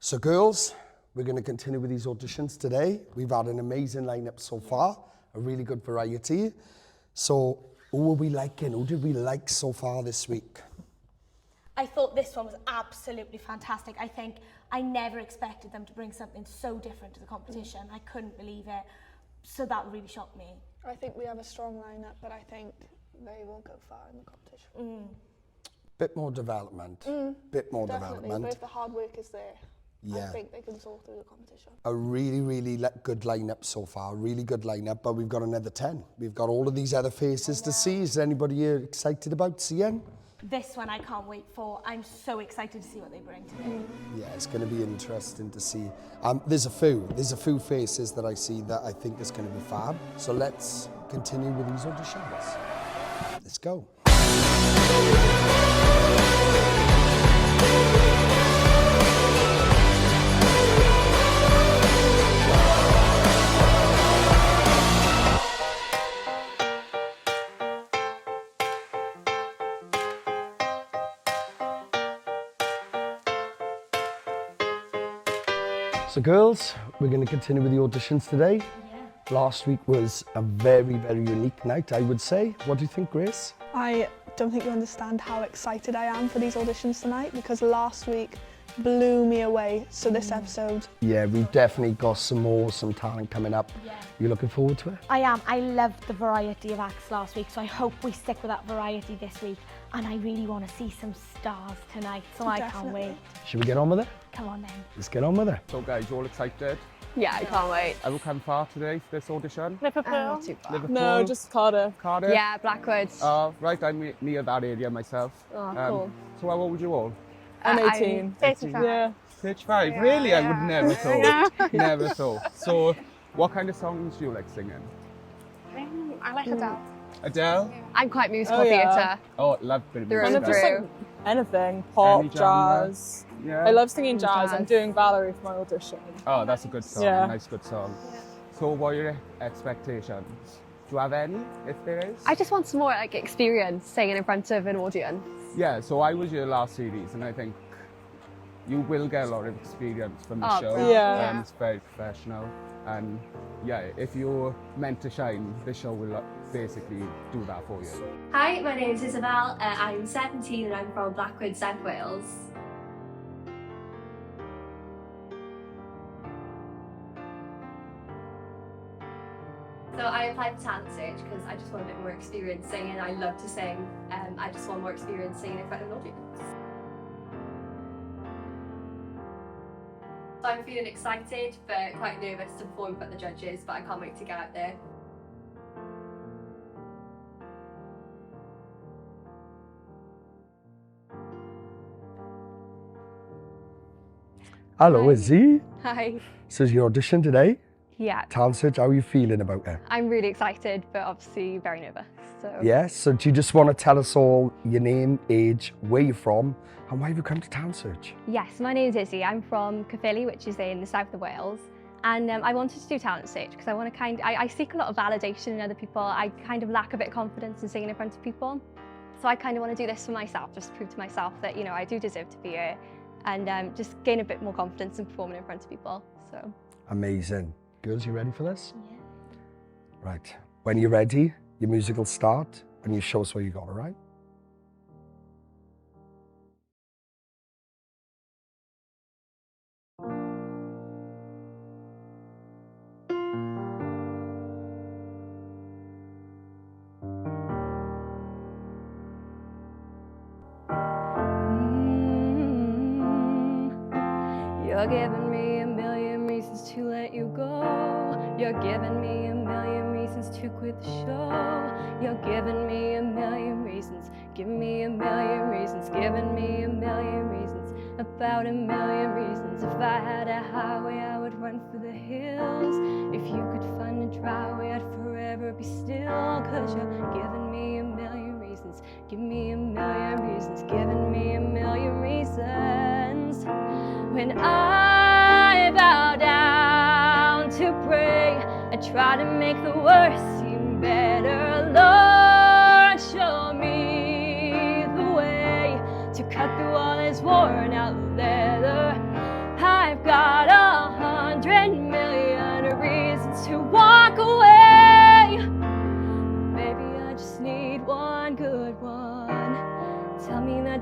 So girls, we're going to continue with these auditions today. We've had an amazing lineup so far, a really good variety. So who are we liking? Who did we like so far this week? I thought this one was absolutely fantastic. I think I never expected them to bring something so different to the competition. I couldn't believe it. So that really shocked me. I think we have a strong lineup, but I think they will go far in the competition. Bit more development. Bit more Definitely, development. but if the hard work is there, Yeah. I think they can soar through the competition. A really good lineup so far, really good lineup, but we've got another 10. We've got all of these other faces to see. Is there anybody here excited about seeing? This one I can't wait for. I'm so excited to see what they bring today. Yeah, it's going to be interesting to see. There's a few faces that I see that I think is going to be fab. So let's continue with these auditions. Let's go. So girls, we're going to continue with the auditions today. Yeah. Last week was a very unique night, I would say. What do you think, Grace? I don't think you understand how excited I am for these auditions tonight, because last week blew me away. So this episode... Yeah, we've definitely got some talent coming up. Yeah. You looking forward to it? I am. I loved the variety of acts last week, so I hope we stick with that variety this week. And I really want to see some stars tonight, so I can't wait. Should we get on with it? Come on then. Let's get on with it. So guys, you all excited? Yeah, I can't wait. Have you come far today for this audition? Liverpool. Not too far. Liverpool? No, just Cardiff. Cardiff? Yeah, Blackwood. Right, I'm near that area myself. Oh, cool. So how old were you all? I'm 18. 35. Yeah. 35? Really? I would never thought. Never thought. So what kind of songs do you like singing? I like Adele. Adele? I'm quite musical Oh, yeah. theatre. Oh, love bit of Through music. and Just through. like anything, pop, Any genre? jazz. Yeah. I love singing jazz. I'm Jazz. doing Valerie for my audition. Oh, that's a good song. Yeah. Nice, good song. So what are your expectations? Do you have any, if there is? I just want some more like experience singing in front of an audience. Yeah, so I was your last series, and I think you will get a lot of experience from the Oh, show. brilliant. Yeah. It's very professional, and yeah, if you're meant to shine, the show will basically do that for you. Hi, my name is Isabel. I'm 17 and I'm from Blackwood, South Wales. So I applied for Talent Search because I just want a bit more experience singing. I love to sing, and I just want more experience singing in front of an audience. So I'm feeling excited but quite nervous to perform in front of the judges, but I can't wait to get out there. Hello, Izzy. Hi. So is your audition today? Yeah, Talent Search, how are you feeling about it? I'm really excited, but obviously very nervous. So Yeah, so do you just want to tell us all your name, age, where you're from, and why have you come to Talent Search? Yes, my name is Izzy. I'm from Caerphilly, which is in the south of Wales. And I wanted to do Talent Search because I want to I seek a lot of validation in other people. I kind of lack a bit of confidence in singing in front of people. So I kind of want to do this for myself, just to prove to myself that, you know, I do deserve to be here and just gain a bit more confidence in performing in front of people. So Amazing. Girls, you ready for this? Yeah. Right. When you're ready, your music will start and you show us what you got, all right? You're giving me a million reasons to let you go. You're giving me a million reasons to quit the show. You're giving me a million reasons. Give me a million reasons. Giving me a million reasons. About a million reasons. If I had a highway, I would run for the hills. If you could find a dry way, I'd forever be still. Cause you're giving me a million reasons. Give me a million reasons. Giving me a million reasons. When I bow down to pray, I try to make the worst seem better. Lord, show me the way to cut through all this worn out leather. I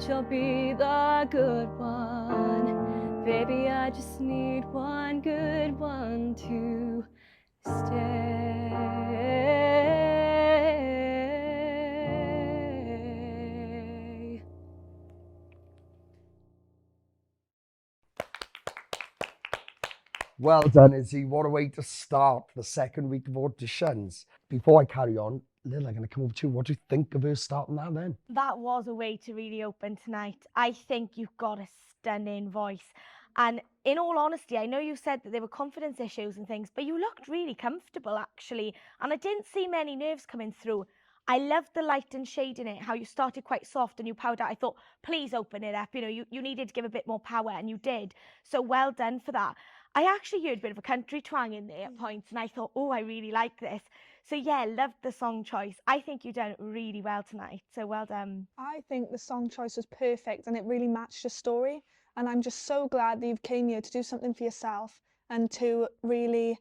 that you'll be the good one. Baby, I just need one good one to stay. Well done, Izzy. What a way to start the second week of auditions. Before I carry on, Lil, I'm going to come over to you. What do you think of her starting that then? That was a way to really open tonight. I think you've got a stunning voice. And in all honesty, I know you said that there were confidence issues and things, but you looked really comfortable actually. And I didn't see many nerves coming through. I loved the light and shade in it, how you started quite soft and you powered out. I thought, please open it up. You know, you needed to give a bit more power and you did. So well done for that. I actually heard a bit of a country twang in there at points and I thought, oh, I really like this. So yeah, loved the song choice. I think you done really well tonight. So well done. I think the song choice was perfect and it really matched the story. And I'm just so glad that you came here to do something for yourself and to really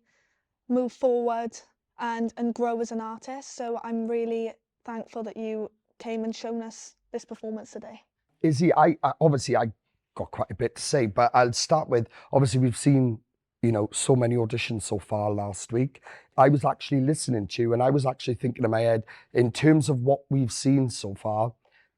move forward and grow as an artist. So I'm really thankful that you came and shown us this performance today. Izzy, obviously I got quite a bit to say, but I'll start with, obviously we've seen, you know, so many auditions so far last week. I was actually listening to you and I was actually thinking in my head, in terms of what we've seen so far,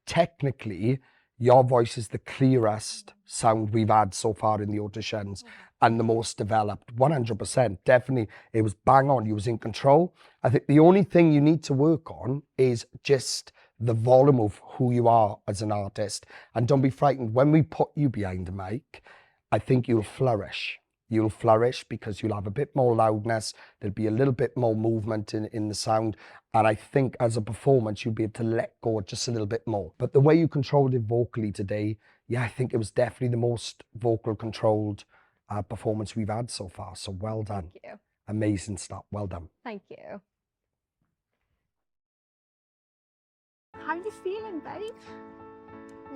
technically, your voice is the clearest sound we've had so far in the auditions and the most developed. 100%, definitely. It was bang on. You was in control. I think the only thing you need to work on is just the volume of who you are as an artist. And don't be frightened. When we put you behind the mic, I think you'll flourish. You'll flourish because you'll have a bit more loudness. There'll be a little bit more movement in the sound. And I think as a performance, you'll be able to let go just a little bit more. But the way you controlled it vocally today, yeah, I think it was definitely the most vocal controlled performance we've had so far. So well done. Thank you. Amazing stuff. Well done. Thank you. How are you feeling, babe?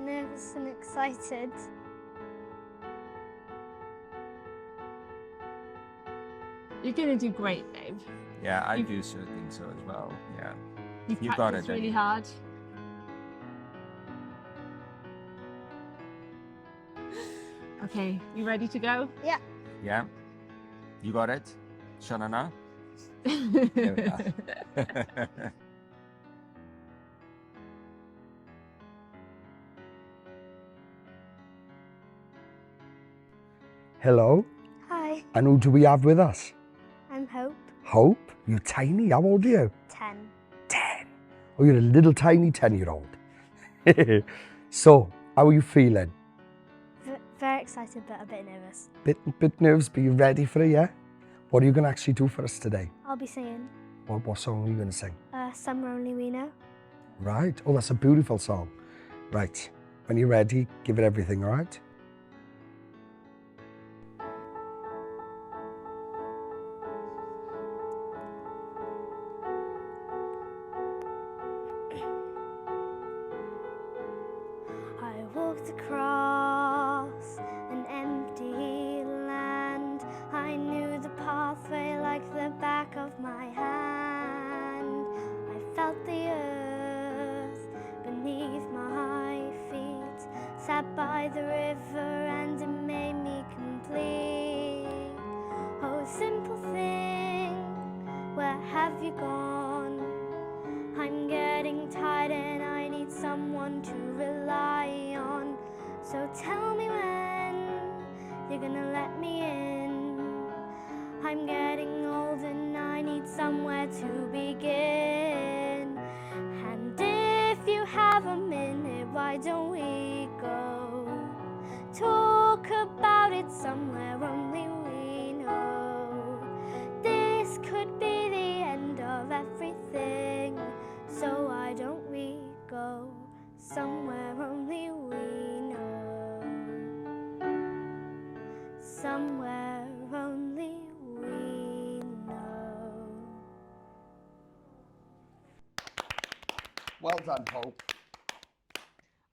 Nervous and excited. You're gonna do great, babe. Yeah, I do so think so as well. Yeah. You've You got practiced it, really Jenny. hard. Okay, you ready to go? Yeah. Yeah. You got it? Shanana? There we are. Hello. Hi, And who do we have with us? I'm Hope. Hope? You're tiny. How old are you? 10. 10. Oh, you're a little tiny 10-year-old. So, how are you feeling? Very excited, but a bit nervous. Bit nervous, but you ready for it, yeah? What are you going to actually do for us today? I'll be singing What song are you going to sing? Summer Only We Know. Right. Oh, that's a beautiful song. Right. When you're ready, give it everything, all right? I walked across an empty land. I knew the pathway like the back of my hand. I felt the earth beneath my feet. Sat by the river and it made me complete. Oh, simple thing, where have you gone? I'm getting tired and I need someone to rely on. So tell me when you're gonna let me in. I'm getting old and I need somewhere to begin. And if you have a minute, why don't we go talk about it somewhere only we know? This could be the end of everything. So why don't we go somewhere only we know? Somewhere only we know. Well done, Hope.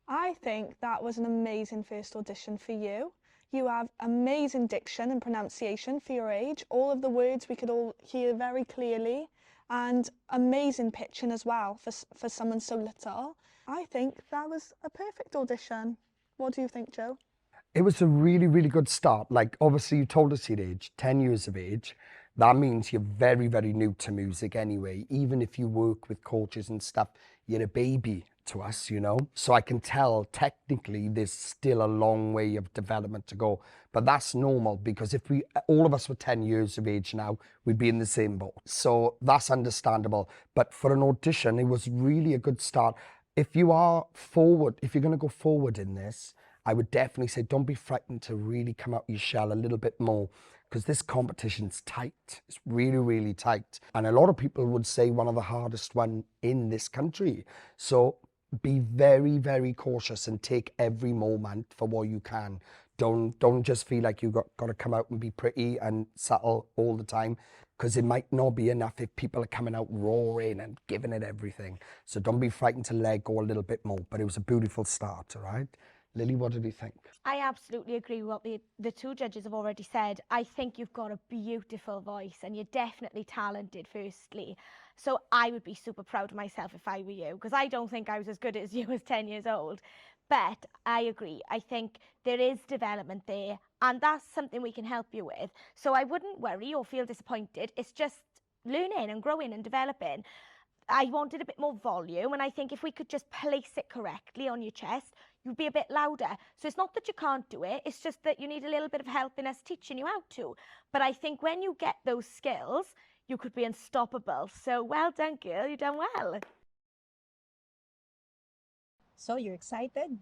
I think that was an amazing first audition for you. You have amazing diction and pronunciation for your age. All of the words we could all hear very clearly, and amazing pitching as well for someone so little. I think that was a perfect audition. What do you think, Joe? It was a really, really good start. Like, obviously, you told us your age, 10 years of age. That means you're very, very new to music anyway. Even if you work with coaches and stuff, you're a baby to us, you know? So I can tell technically there's still a long way of development to go. But that's normal because if all of us were 10 years of age now, we'd be in the same boat. So that's understandable. But for an audition, it was really a good start. If you are forward, if you're going to go forward in this, I would definitely say don't be frightened to really come out your shell a little bit more because this competition's tight. It's really, really tight. And a lot of people would say one of the hardest one in this country. So be very, very cautious and take every moment for what you can. Don't just feel like you've got to come out and be pretty and subtle all the time because it might not be enough if people are coming out roaring and giving it everything. So don't be frightened to let go a little bit more. But it was a beautiful start, all right? Lily, what did you think? I absolutely agree with what the two judges have already said. I think you've got a beautiful voice and you're definitely talented, firstly. So I would be super proud of myself if I were you, because I don't think I was as good as you as 10 years old. But I agree. I think there is development there and that's something we can help you with. So I wouldn't worry or feel disappointed. It's just learning and growing and developing. I wanted a bit more volume, and I think if we could just place it correctly on your chest, you'd be a bit louder. So it's not that you can't do it, it's just that you need a little bit of help in us teaching you how to. But I think when you get those skills, you could be unstoppable. So well done, girl, you've done well. So you're excited?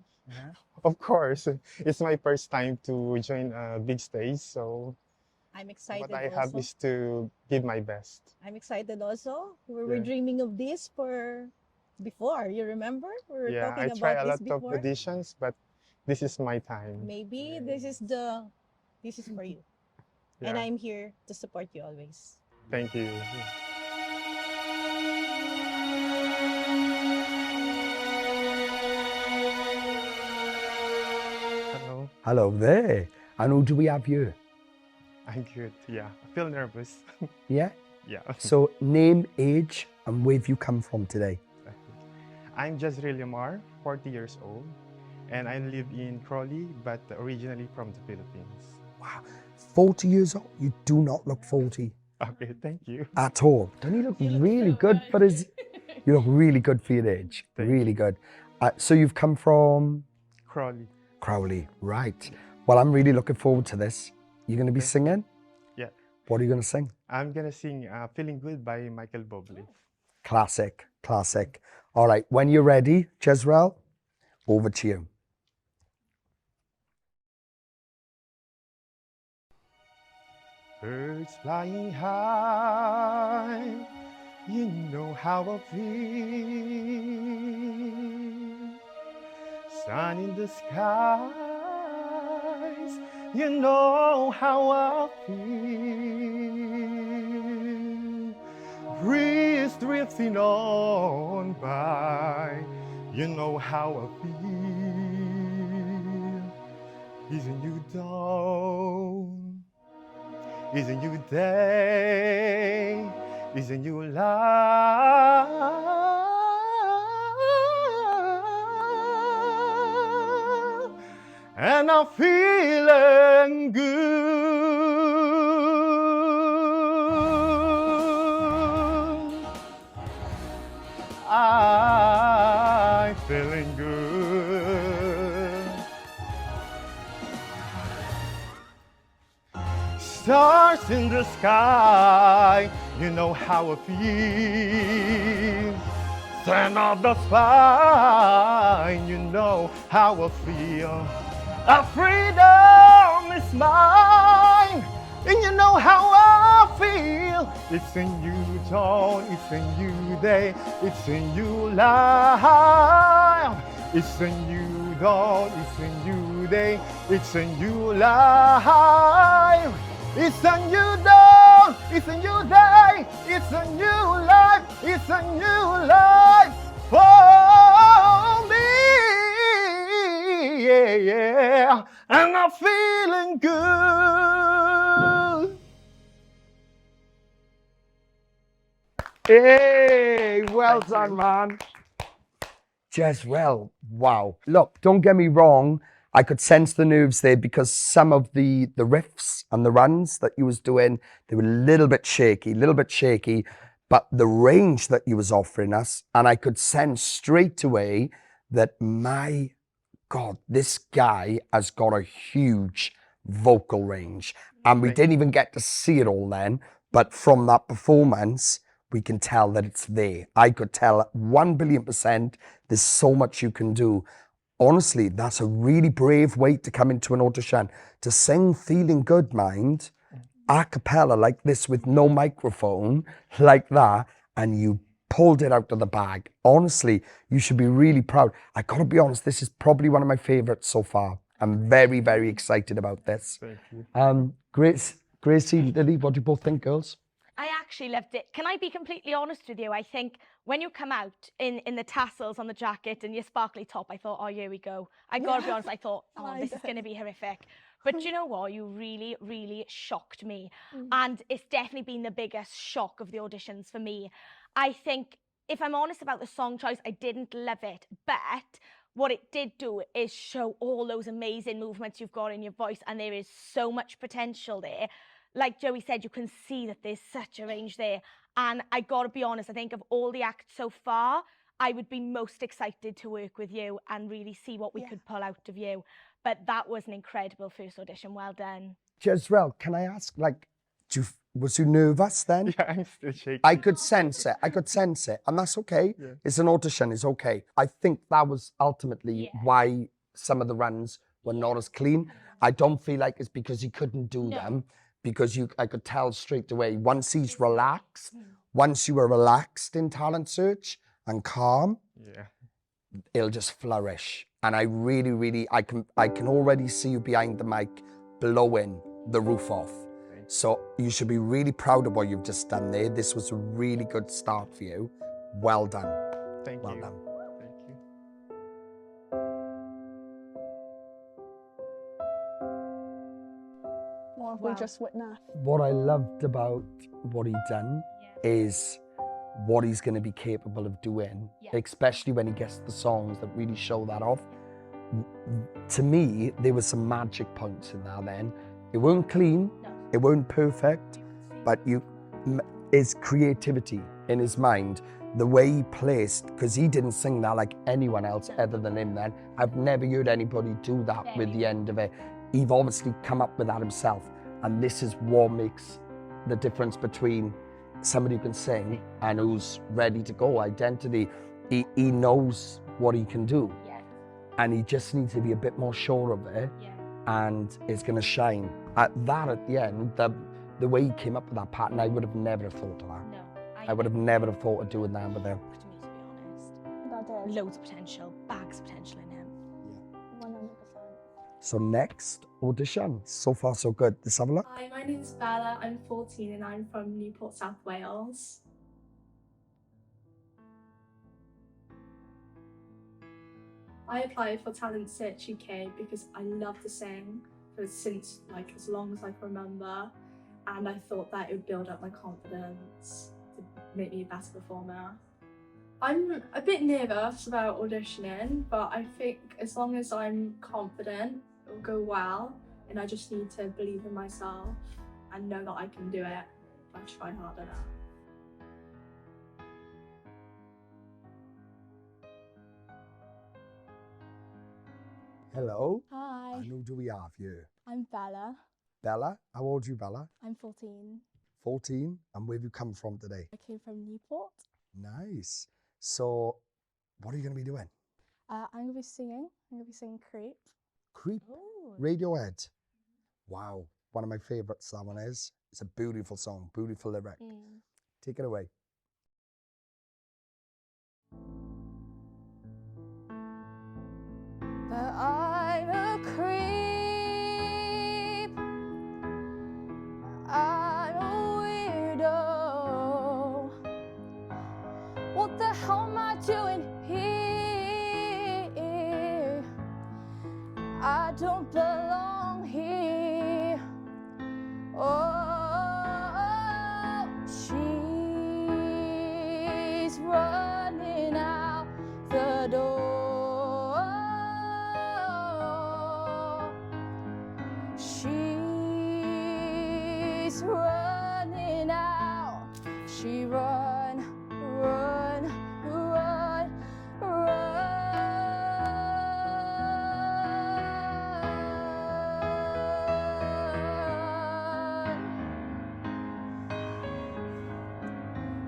Of course, it's my first time to join a big stage, so I'm excited what I also. have is to give my best. I'm excited also. We were Yeah. dreaming of this for before. You remember? We were Yeah, I talking try about a this lot of before. auditions, but this is my time. Maybe this is for you. And Yeah. I'm here to support you always. Thank you. Hello, Hello there. And who do we have here? I'm good. Yeah, I feel nervous. Yeah? Yeah. So name, age, and where have you come from today? I'm Jazreel Yamar, 40 years old, and I live in Crawley, but originally from the Philippines. Wow. 40 years old? You do not look 40 Okay, thank you. at all. Don't you look really good for his... You look really good for your age. Thank Really good. So you've come from... Crawley. Crowley, right. Well, I'm really looking forward to this. You're going to be singing? Yeah. What are you going to sing? I'm gonna sing Feeling Good by Michael Bublé. Classic, classic. All right, when you're ready, Jezreel, over to you. Birds flying high, you know how I feel. Sun in the skies, you know how I feel. Breeze drifting on by, you know how I feel. Is a new dawn, is a new day, is a new life, and I'm feeling good. I'm feeling good. Stars in the sky, you know how I feel. Turn off the spine, you know how I feel. Our freedom is mine, and you know how I feel. It's a new dawn, it's a new day, it's a new life. It's a new dawn, it's a new day, it's a new life. It's a new dawn, it's a new day, it's a new life, it's a new life for me, yeah, yeah, and I'm feeling good. Hey, well done, man. Jezreel, wow. Look, don't get me wrong. I could sense the nerves there because some of the riffs and the runs that you was doing, they were a little bit shaky, but the range that you was offering us, and I could sense straight away that my God, this guy has got a huge vocal range. And we didn't even get to see it all then, but from that performance, we can tell that it's there. I could tell 1,000,000,000% there's so much you can do. Honestly, that's a really brave way to come into an audition. To sing Feeling Good, mind, a cappella like this with no microphone, like that, and you pulled it out of the bag. Honestly, you should be really proud. I gotta be honest, this is probably one of my favorites so far. I'm very, very excited about this. Thank you. Gracie, Lily, what do you both think, girls? I actually loved it. Can I be completely honest with you? I think when you come out in the tassels on the jacket and your sparkly top, I thought, oh, here we go. I gotta be honest, I thought, oh, this is gonna be horrific. But you know what? You really, really shocked me. And it's definitely been the biggest shock of the auditions for me. I think, if I'm honest about the song choice, I didn't love it. But what it did do is show all those amazing movements you've got in your voice, and there is so much potential there. Like Joey said, you can see that there's such a range there. And I gotta be honest, I think of all the acts so far, I would be most excited to work with you and really see what we could pull out of you. But that was an incredible first audition. Well done. Jezreel, can I ask, like, was you nervous then? Yeah, I'm still shaking. I could sense it. And that's okay. Yeah. It's an audition, it's okay. I think that was ultimately why some of the runs were not as clean. I don't feel like it's because he couldn't do them, because I could tell straight away, once he's relaxed, once you were relaxed in Talent Search and calm, Yeah. it'll just flourish. And I really, really, I can already see you behind the mic blowing the roof off. So you should be really proud of what you've just done there. This was a really good start for you. Well done. Thank Well you. done. Thank you. What have we just witnessed? What I loved about what he done is what he's going to be capable of doing, especially when he gets the songs that really show that off. To me, there were some magic points in there then. It weren't clean, it weren't perfect, but his creativity in his mind, the way he placed, because he didn't sing that like anyone else other than him then. I've never heard anybody do that with the end of it. He's obviously come up with that himself. And this is what makes the difference between somebody who can sing and who's ready to go. Identity. He knows what he can do. And he just needs to be a bit more sure of it. And it's going to shine. At the end, the way he came up with that pattern, I would have never have thought of that. No, I would have never have thought of doing that with him. To me, to be honest. That did. Loads of potential, bags of potential in him. 100%. So next audition. So far, so good. Let's have a look. Hi, my name's Bella. I'm 14 and I'm from Newport, South Wales. I applied for Talent Search UK because I love to sing since like as long as I can remember, and I thought that it would build up my confidence to make me a better performer. I'm a bit nervous about auditioning, but I think as long as I'm confident, it'll go well, and I just need to believe in myself and know that I can do it if I try hard enough. Hello. Hi, And who do we have here? I'm Bella. Bella. How old are you, Bella? I'm 14. 14. And where have you come from today? I came from Newport. Nice. So, what are you going to be doing? I'm going to be singing. I'm going to be singing Creep. Creep. Radiohead. Wow. One of my favourites, that one is. It's a beautiful song, beautiful lyric. Take it away. But I'm a creep. I'm a weirdo. What the hell am I doing here? I don't belong here. Oh, she's running out the door. She run, run, run, run.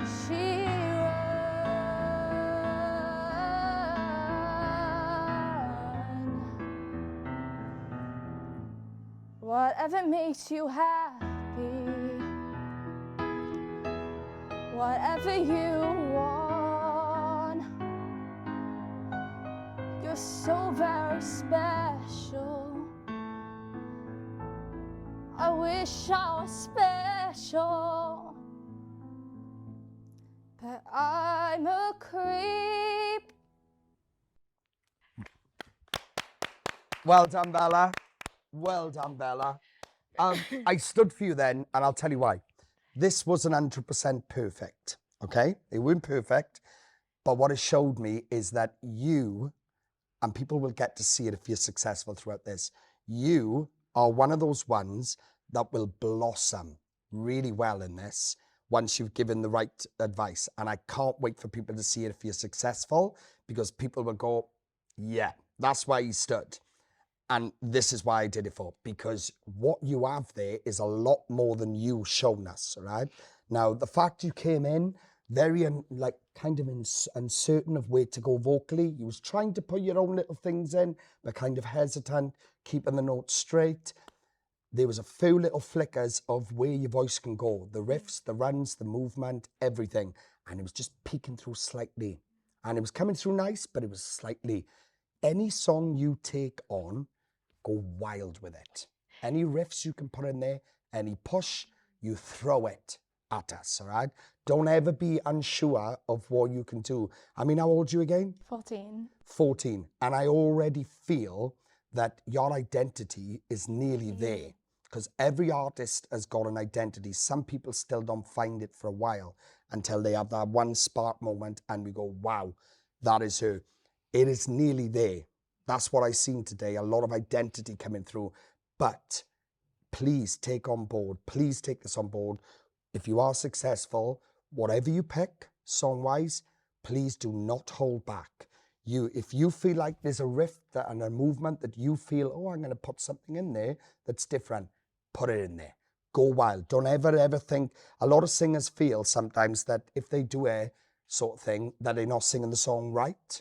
She run. Whatever makes you happy, whatever you want, you're so very special. I wish I was special, but I'm a creep. Well done, Bella. Well done, Bella. I stood for you then, and I'll tell you why. This wasn't 100% perfect, okay? It weren't perfect, but what it showed me is that you, and people will get to see it if you're successful throughout this, you are one of those ones that will blossom really well in this once you've given the right advice. And I can't wait for people to see it if you're successful, because people will go, yeah, that's why he stood. And this is why I did it for, because what you have there is a lot more than you shown us, all right? Now, the fact you came in very kind of uncertain of where to go vocally, you was trying to put your own little things in, but kind of hesitant, keeping the notes straight. There was a few little flickers of where your voice can go, the riffs, the runs, the movement, everything. And it was just peeking through slightly. And it was coming through nice, but it was slightly. Any song you take on, go wild with it. Any riffs you can put in there, any push, you throw it at us, all right? Don't ever be unsure of what you can do. I mean, how old are you again? 14. 14. And I already feel that your identity is nearly there, because every artist has got an identity. Some people still don't find it for a while until they have that one spark moment and we go, wow, that is her. It is nearly there. That's what I've seen today, a lot of identity coming through. But please take on board, please take this on board. If you are successful, whatever you pick, song-wise, please do not hold back. If you feel like there's a riff and a movement that you feel, oh, I'm going to put something in there that's different, put it in there. Go wild. Don't ever think, a lot of singers feel sometimes that if they do a sort of thing, that they're not singing the song right.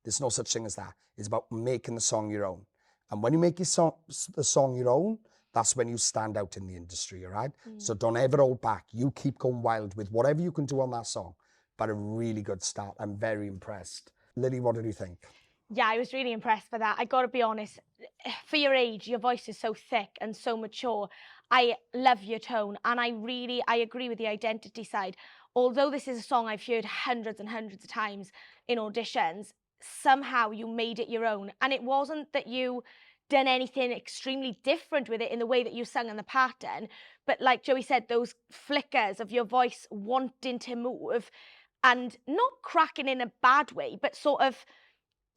There's no such thing as that. It's about making the song your own. And when you make the song your own, that's when you stand out in the industry, all right? So don't ever hold back. You keep going wild with whatever you can do on that song. But a really good start. I'm very impressed. Lily, what did you think? Yeah, I was really impressed by that. I got to be honest, for your age, your voice is so thick and so mature. I love your tone, and I agree with the identity side. Although this is a song I've heard hundreds and hundreds of times in auditions, somehow you made it your own. And it wasn't that you done anything extremely different with it in the way that you sung in the pattern, but like Joey said, those flickers of your voice wanting to move, and not cracking in a bad way, but sort of,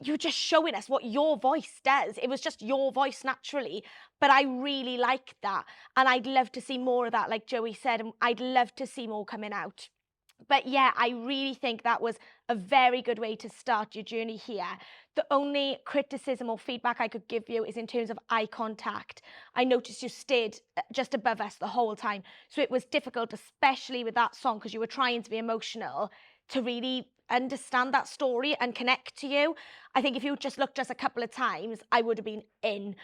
you were just showing us what your voice does. It was just your voice naturally. But I really liked that. And I'd love to see more of that, like Joey said. And I'd love to see more coming out. But yeah, I really think that was a very good way to start your journey here. The only criticism or feedback I could give you is in terms of eye contact. I noticed you stayed just above us the whole time. So it was difficult, especially with that song, because you were trying to be emotional, to really understand that story and connect to you. I think if you just looked just a couple of times, I would have been in,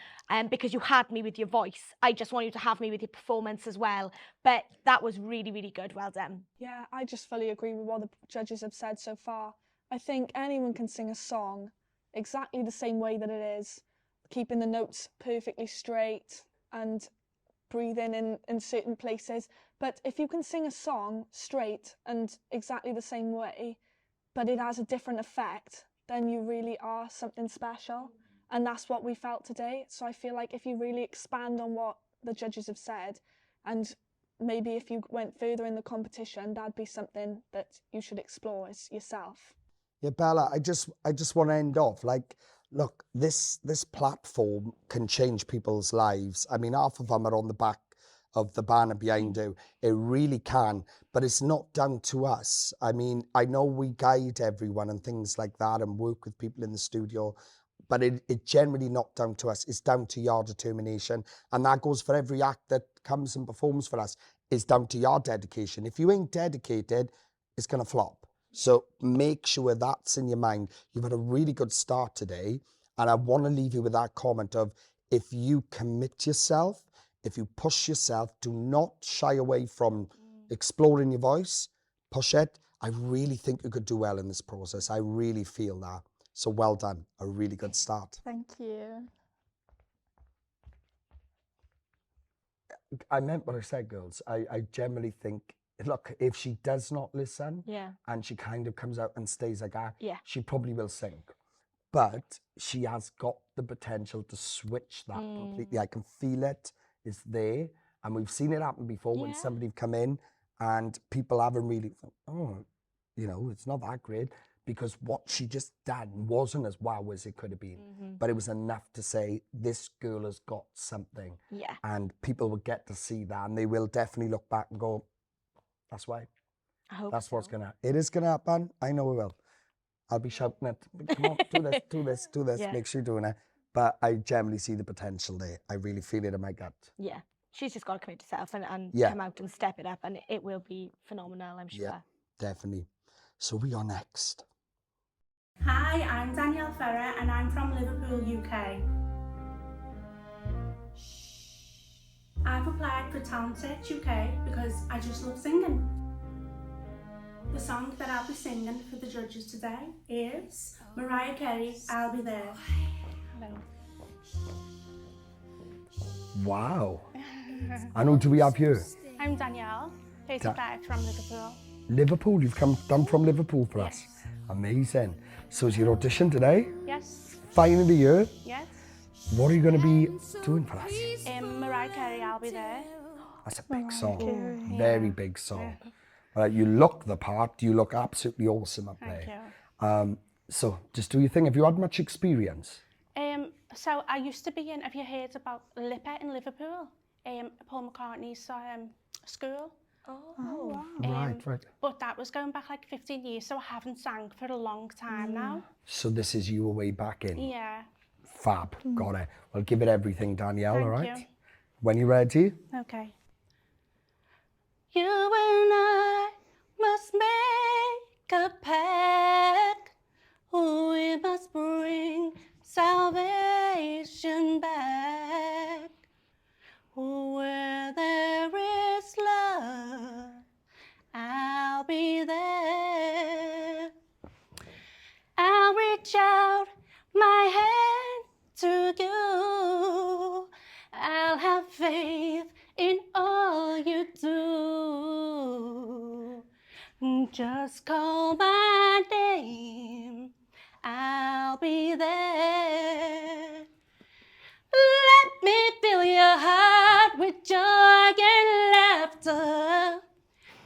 because you had me with your voice. I just want you to have me with your performance as well. But that was really, really good. Well done. Yeah, I just fully agree with what the judges have said so far. I think anyone can sing a song exactly the same way that it is, keeping the notes perfectly straight and breathing in certain places. But if you can sing a song straight and exactly the same way, but it has a different effect, then you really are something special. And that's what we felt today. So I feel like if you really expand on what the judges have said, and maybe if you went further in the competition, that'd be something that you should explore as yourself. Yeah, Bella, I just want to end off, like, look, this platform can change people's lives. I mean, half of them are on the back of the banner behind you. It really can, but it's not down to us. I mean, I know we guide everyone and things like that and work with people in the studio, but it generally not down to us. It's down to your determination. And that goes for every act that comes and performs for us. It's down to your dedication. If you ain't dedicated, it's going to flop. So make sure that's in your mind. You've had a really good start today. And I want to leave you with that comment of, if you commit yourself, if you push yourself, do not shy away from exploring your voice, push it. I really think you could do well in this process. I really feel that. So well done. A really good start. Thank you. I meant what I said, girls. I generally think, look, if she does not listen and she kind of comes out and stays like that, she probably will sing. But she has got the potential to switch that completely. I can feel it. It's there. And we've seen it happen before when somebody come in and people haven't really thought, oh, you know, it's not that great, because what she just done wasn't as wow as it could have been. But it was enough to say, this girl has got something. And people will get to see that, and they will definitely look back and go, that's why. I hope That's so. what's going to happen. It is going to happen. I know it will. I'll be shouting it, come on, do this, do this, do this, make sure you're doing it. But I generally see the potential there. I really feel it in my gut. Yeah. She's just got to commit herself and come out and step it up, and it will be phenomenal, I'm sure. Yeah, definitely. So we are next. Hi, I'm Danielle Ferrer and I'm from Liverpool, UK. I've applied for Talent Search UK because I just love singing. The song that I'll be singing for the judges today is Mariah Carey, I'll Be There. Hello. Wow. And who do we have here? I'm Danielle, 35 from Liverpool. Liverpool, you've come down from Liverpool for us. Amazing. So is your audition today? Yes. Finally here? Yes. What are you going to be doing for us? Mariah Carey, I'll Be There. That's a big song. Very big song. You look the part. You look absolutely awesome up there. Thank you. So just do your thing. Have you had much experience? So I used to be in, have you heard about Lipper in Liverpool? Paul McCartney's school. Oh, wow. Right. But that was going back like 15 years, so I haven't sang for a long time now. So this is your way back in? Yeah. Fab. Got it. Well, give it everything, Danielle, Thank all right? you. When you're ready. Okay. You and I must make a pact. We must bring salvation back. Where there is love, I'll be there. I'll reach out my hand to you. I'll have faith in all you do. Just call my name, I'll be there. Let me fill your heart with joy and laughter.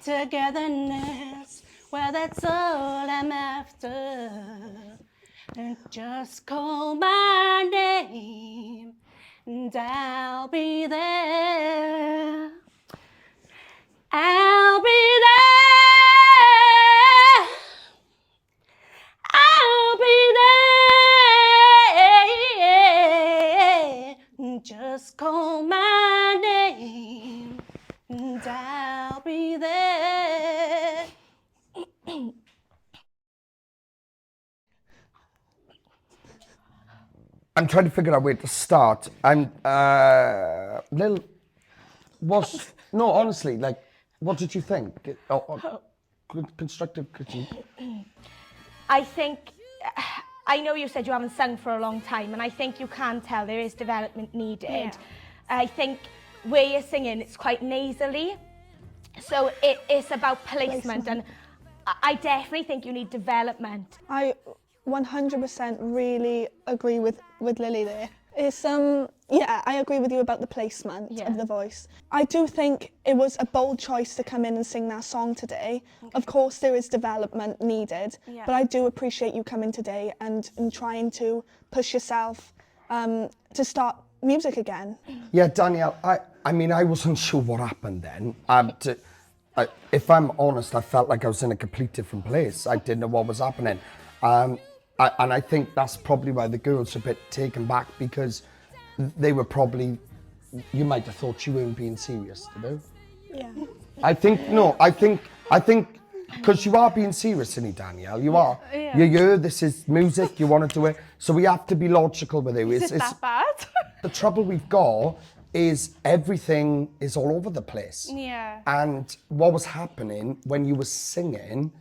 Togetherness, well, that's all I'm after. And just call my name, and I'll be there. I'll be there. I'll be there. Just call my name, and I'll be there. I'm trying to figure out where to start. I'm no, honestly, like, what did you think? Constructive critique. I think, I know you said you haven't sung for a long time, and I think you can tell there is development needed. Yeah. I think where you're singing, it's quite nasally, so it's about placement, and I definitely think you need development. I 100% really agree with Lily there. It's yeah, I agree with you about the placement of the voice. I do think it was a bold choice to come in and sing that song today. Okay. Of course there is development needed, but I do appreciate you coming today and trying to push yourself to start music again. Yeah, Danielle, I mean, I wasn't sure what happened then. If I'm honest, I felt like I was in a complete different place. I didn't know what was happening. And I think that's probably why the girls are a bit taken back, because they were probably, you might have thought you weren't being serious, you know? Yeah. I think, because you are being serious, isn't it, Danielle? You are. Yeah. You're here, this is music, you want to do it. So we have to be logical with you. Is it that bad? The trouble we've got is everything is all over the place. Yeah. And what was happening when you were singing,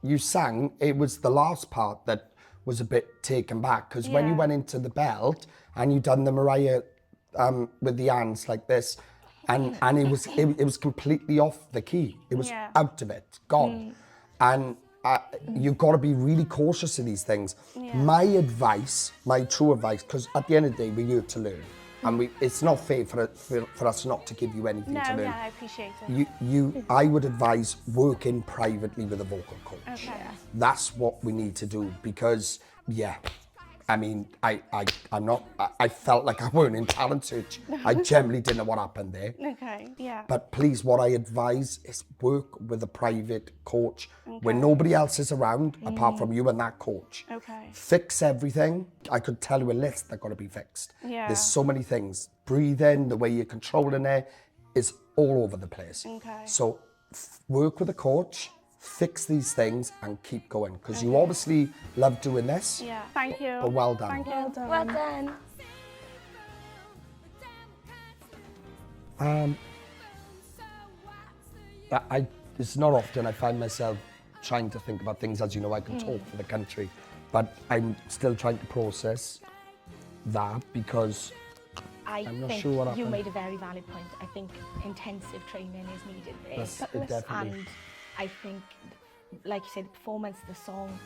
you sang, it was the last part that was a bit taken back, because when you Yeah. went into the belt and you done the Mariah with the hands like this, and it was completely off the key. It was Yeah. out of it, gone. And you've got to be really cautious of these things. Yeah. My advice, my true advice, because at the end of the day, we're here to learn. And it's not fair for us not to give you anything No, to learn. yeah, I appreciate it. I would advise working privately with a vocal coach. Okay. That's what we need to do, because, yeah, I mean, I felt like I weren't in talent search. I generally didn't know what happened there. Okay, yeah. But please, what I advise is work with a private coach when nobody else is around, apart from you and that coach. Okay. Fix everything. I could tell you a list that got to be fixed. Yeah. There's so many things. Breathing, the way you're controlling it, is all over the place. Okay. So work with a coach, fix these things, and keep going, because you obviously love doing this. Yeah, thank you. But well done. Thank you. Well done. Well done. It's not often I find myself trying to think about things. As you know, I can talk for the country, but I'm still trying to process that, because I'm not think sure what you happened. made a very valid point. I think intensive training is needed there. That's it, definitely. And I think, like you said, the performance, the song,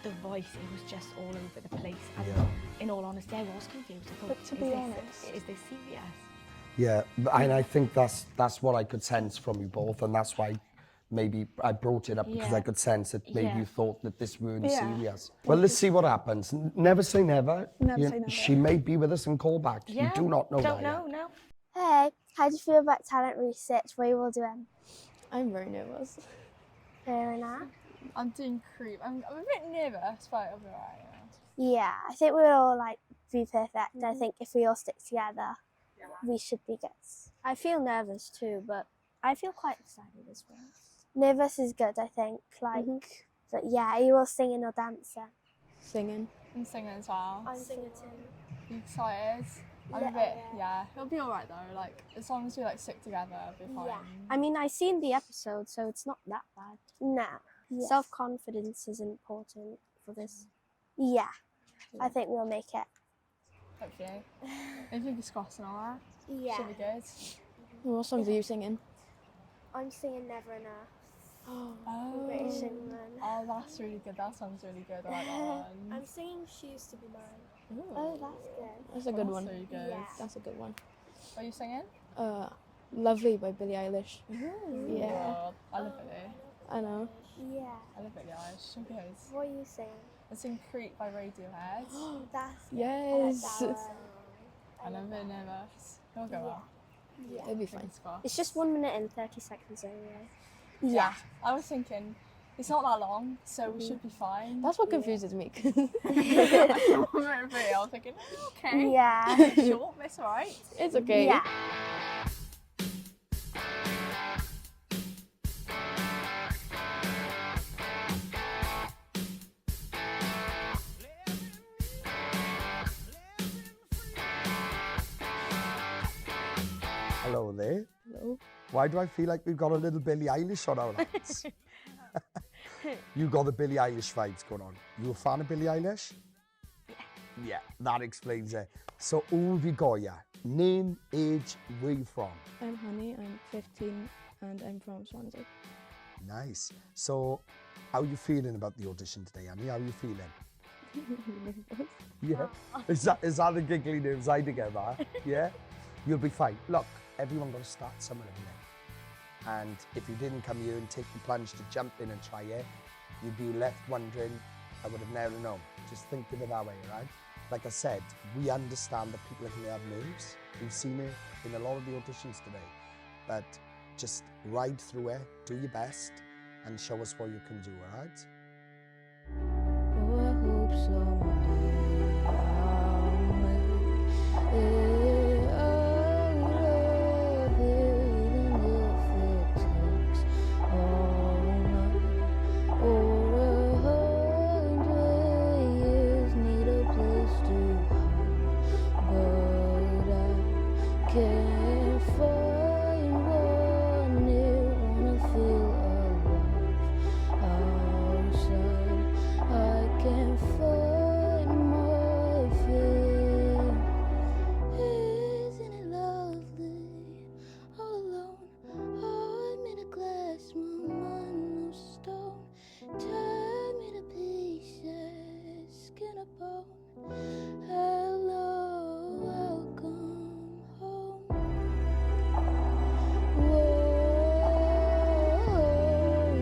the voice, it was just all over the place. And Yeah. in all honesty, I was confused. I thought, But to be honest- is this serious? Yeah, and I think that's what I could sense from you both, and that's why maybe I brought it up, because I could sense that maybe Yeah. you thought that this weren't Yeah. serious. Well, let's see what happens. Never say never. Never say never. She may be with us and call back. Yeah. You do not know Don't that know, yet. no. Hey, how do you feel about talent research? What are you all doing? I'm very nervous. Fair enough. I'm doing creep. I'm a bit nervous, but I'll be alright. Yeah, I think we'll all be perfect. I think if we all stick together, we should be good. I feel nervous too, but I feel quite excited as well. Nervous is good, I think. But yeah, are you all singing or dancing? Singing. I'm singing as well. I'm singing too. You excited? I'm a bit, yeah. It'll be alright though. Like, as long as we stick together, it'll be fine. Yeah. I mean, I've seen the episode, so it's not that bad. No. Yes. Self-confidence is important for this. Yeah. I think we'll make it. Hopefully. Anything is crossed and all that. Yeah. Should be good. What songs are you singing? I'm singing Never Enough. Oh. British England. Oh, that's really good. That sounds really good. I like that one. I'm singing She Used to Be Mine. Ooh. Oh, that's good. That's a good one. really good. Yeah. That's a good one. What are you singing? Lovely by Billie Eilish. Ooh. Yeah. I love Billie. I know. Yeah. I love Billie Eilish. So good. What are you singing? I sing Creep by Radiohead. That's Yes. And I'm a bit nervous. It'll go well. Yeah. It'll be fine. Fingers crossed. It's just 1 minute and 30 seconds anyway. Yeah. I was thinking, it's not that long, so we should be fine. That's what confuses me. I was thinking, okay. Yeah. Sure, that's alright. It's okay. Yeah. Hello there. Hello. Why do I feel like we've got a little Billie Eilish on our hands? You got the Billie Eilish vibes going on. You a fan of Billie Eilish? Yeah, that explains it. So who have you got here? Name, age, where you from? I'm Honey, I'm 15 and I'm from Swansea. Nice. So how are you feeling about the audition today, Annie? How are you feeling? Yeah. Is that the giggly nerves I together? Yeah? You'll be fine. Look, everyone got to start somewhere, haven't they? And if you didn't come here and take the plunge to jump in and try it, you'd be left wondering, I would have never known. Just think of it that way, right? like I said, we understand that people can have nerves. We've seen it in a lot of the auditions today. But just ride through it, do your best, and show us what you can do, all right? Oh, I hope someday I'll make it out of it, even if it takes all night or 100 years. Need a place to hide, but I can't find one near. Wanna feel alive outside. I can't find my feet. Isn't it lovely? All alone, I'm in a glass room, I'm no stone. Tear me to pieces, skin and bone. Hello, welcome home. Whoa,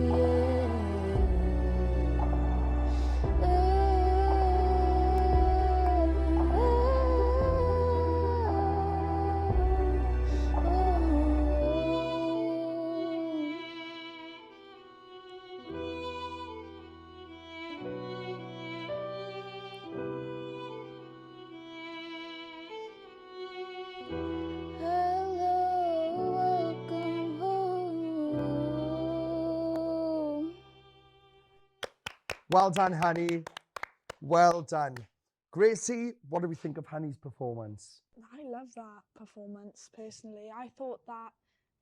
welcome home. Well done, Honey. Well done. Gracie, what do we think of Honey's performance? I love that performance personally. I thought that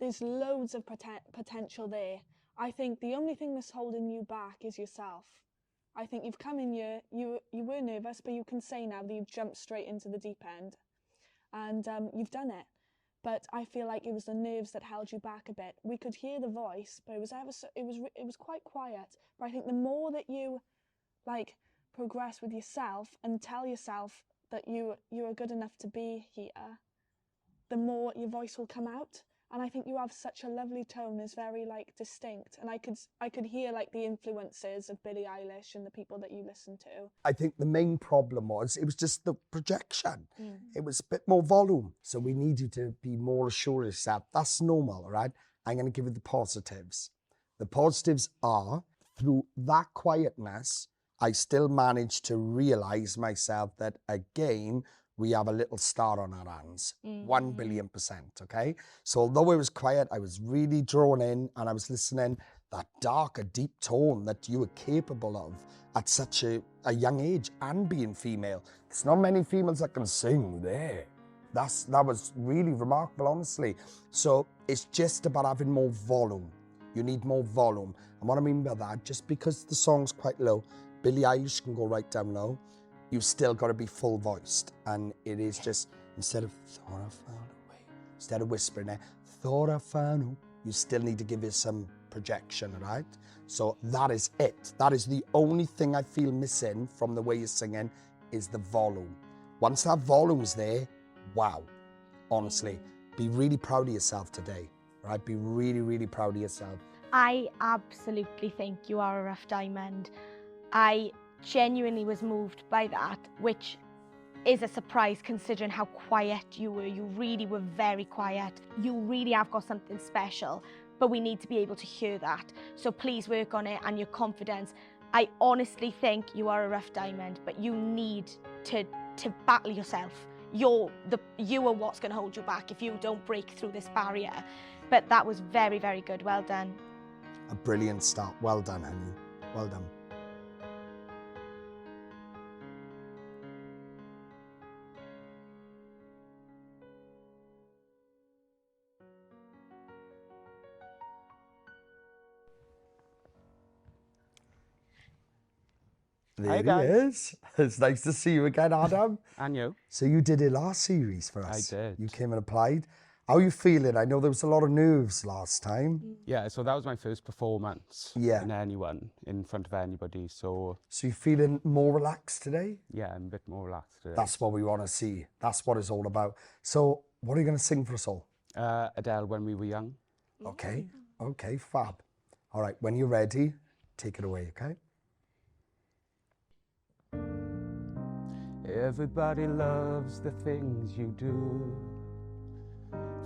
there's loads of potential there. I think the only thing that's holding you back is yourself. I think you've come in here, you were nervous, but you can say now that you've jumped straight into the deep end, and you've done it. But I feel like it was the nerves that held you back a bit. We could hear the voice, but it was quite quiet. But I think the more that you like progress with yourself and tell yourself that you are good enough to be here, the more your voice will come out. And I think you have such a lovely tone, it's very like distinct. And I could hear like the influences of Billie Eilish and the people that you listen to. I think the main problem was, it was just the projection. It was a bit more volume. So we need you to be more assured of yourself. That's normal, all right? I'm going to give you the positives. The positives are, through that quietness, I still managed to realize myself that, again, we have a little star on our hands. 1 billion%, okay? So although it was quiet, I was really drawn in and I was listening, that darker, deep tone that you were capable of at such a young age, and being female. There's not many females that can sing there. That was really remarkable, honestly. So it's just about having more volume. You need more volume. And what I mean by that, just because the song's quite low, Billie Eilish can go right down low, you've still got to be full voiced. And it is just, instead of thought I found a way, instead of whispering it, thought I found a, you still need to give it some projection, right? So that is it. That is the only thing I feel missing from the way you're singing, is the volume. Once that volume's there, wow. Honestly, be really proud of yourself today, right? Be really, really proud of yourself. I absolutely think you are a rough diamond. I genuinely was moved by that, which is a surprise considering how quiet you were. You really were very quiet. You really have got something special, but we need to be able to hear that. So please work on it and your confidence. I honestly think you are a rough diamond, but you need to battle yourself. You are what's going to hold you back if you don't break through this barrier. But that was very, very good. Well done. A brilliant start. Well done, honey. Well done. There he is. It's nice to see you again, Adam. And you? So you did a last series for us. I did. You came and applied. How are you feeling? I know there was a lot of nerves last time. Yeah, so that was my first performance in anyone, in front of anybody, so... So you're feeling more relaxed today? Yeah, I'm a bit more relaxed today. That's what we want to see. That's what it's all about. So what are you going to sing for us all? Adele, When We Were Young. Okay, okay, fab. All right, when you're ready, take it away, okay? Everybody loves the things you do,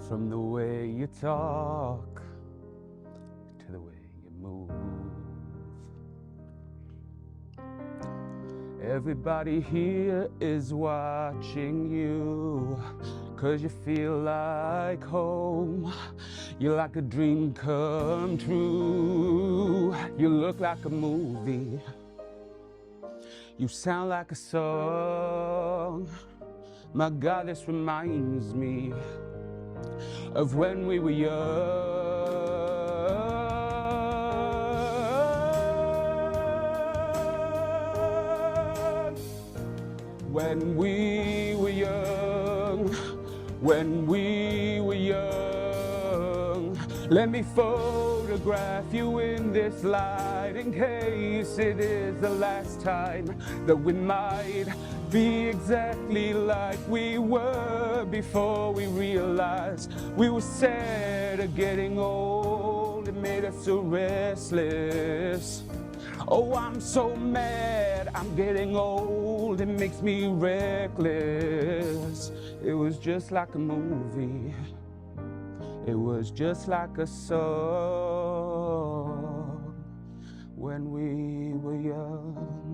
from the way you talk to the way you move. Everybody here is watching you, 'cause you feel like home. You're like a dream come true. You look like a movie. You sound like a song. My God, this reminds me of when we were young. When we were young, when we were young. Let me photograph you in this light, in case it is the last time that we might be exactly like we were before we realized we were sad of getting old. It made us so restless. Oh, I'm so mad, I'm getting old, it makes me reckless. It was just like a movie, it was just like a song when we were young.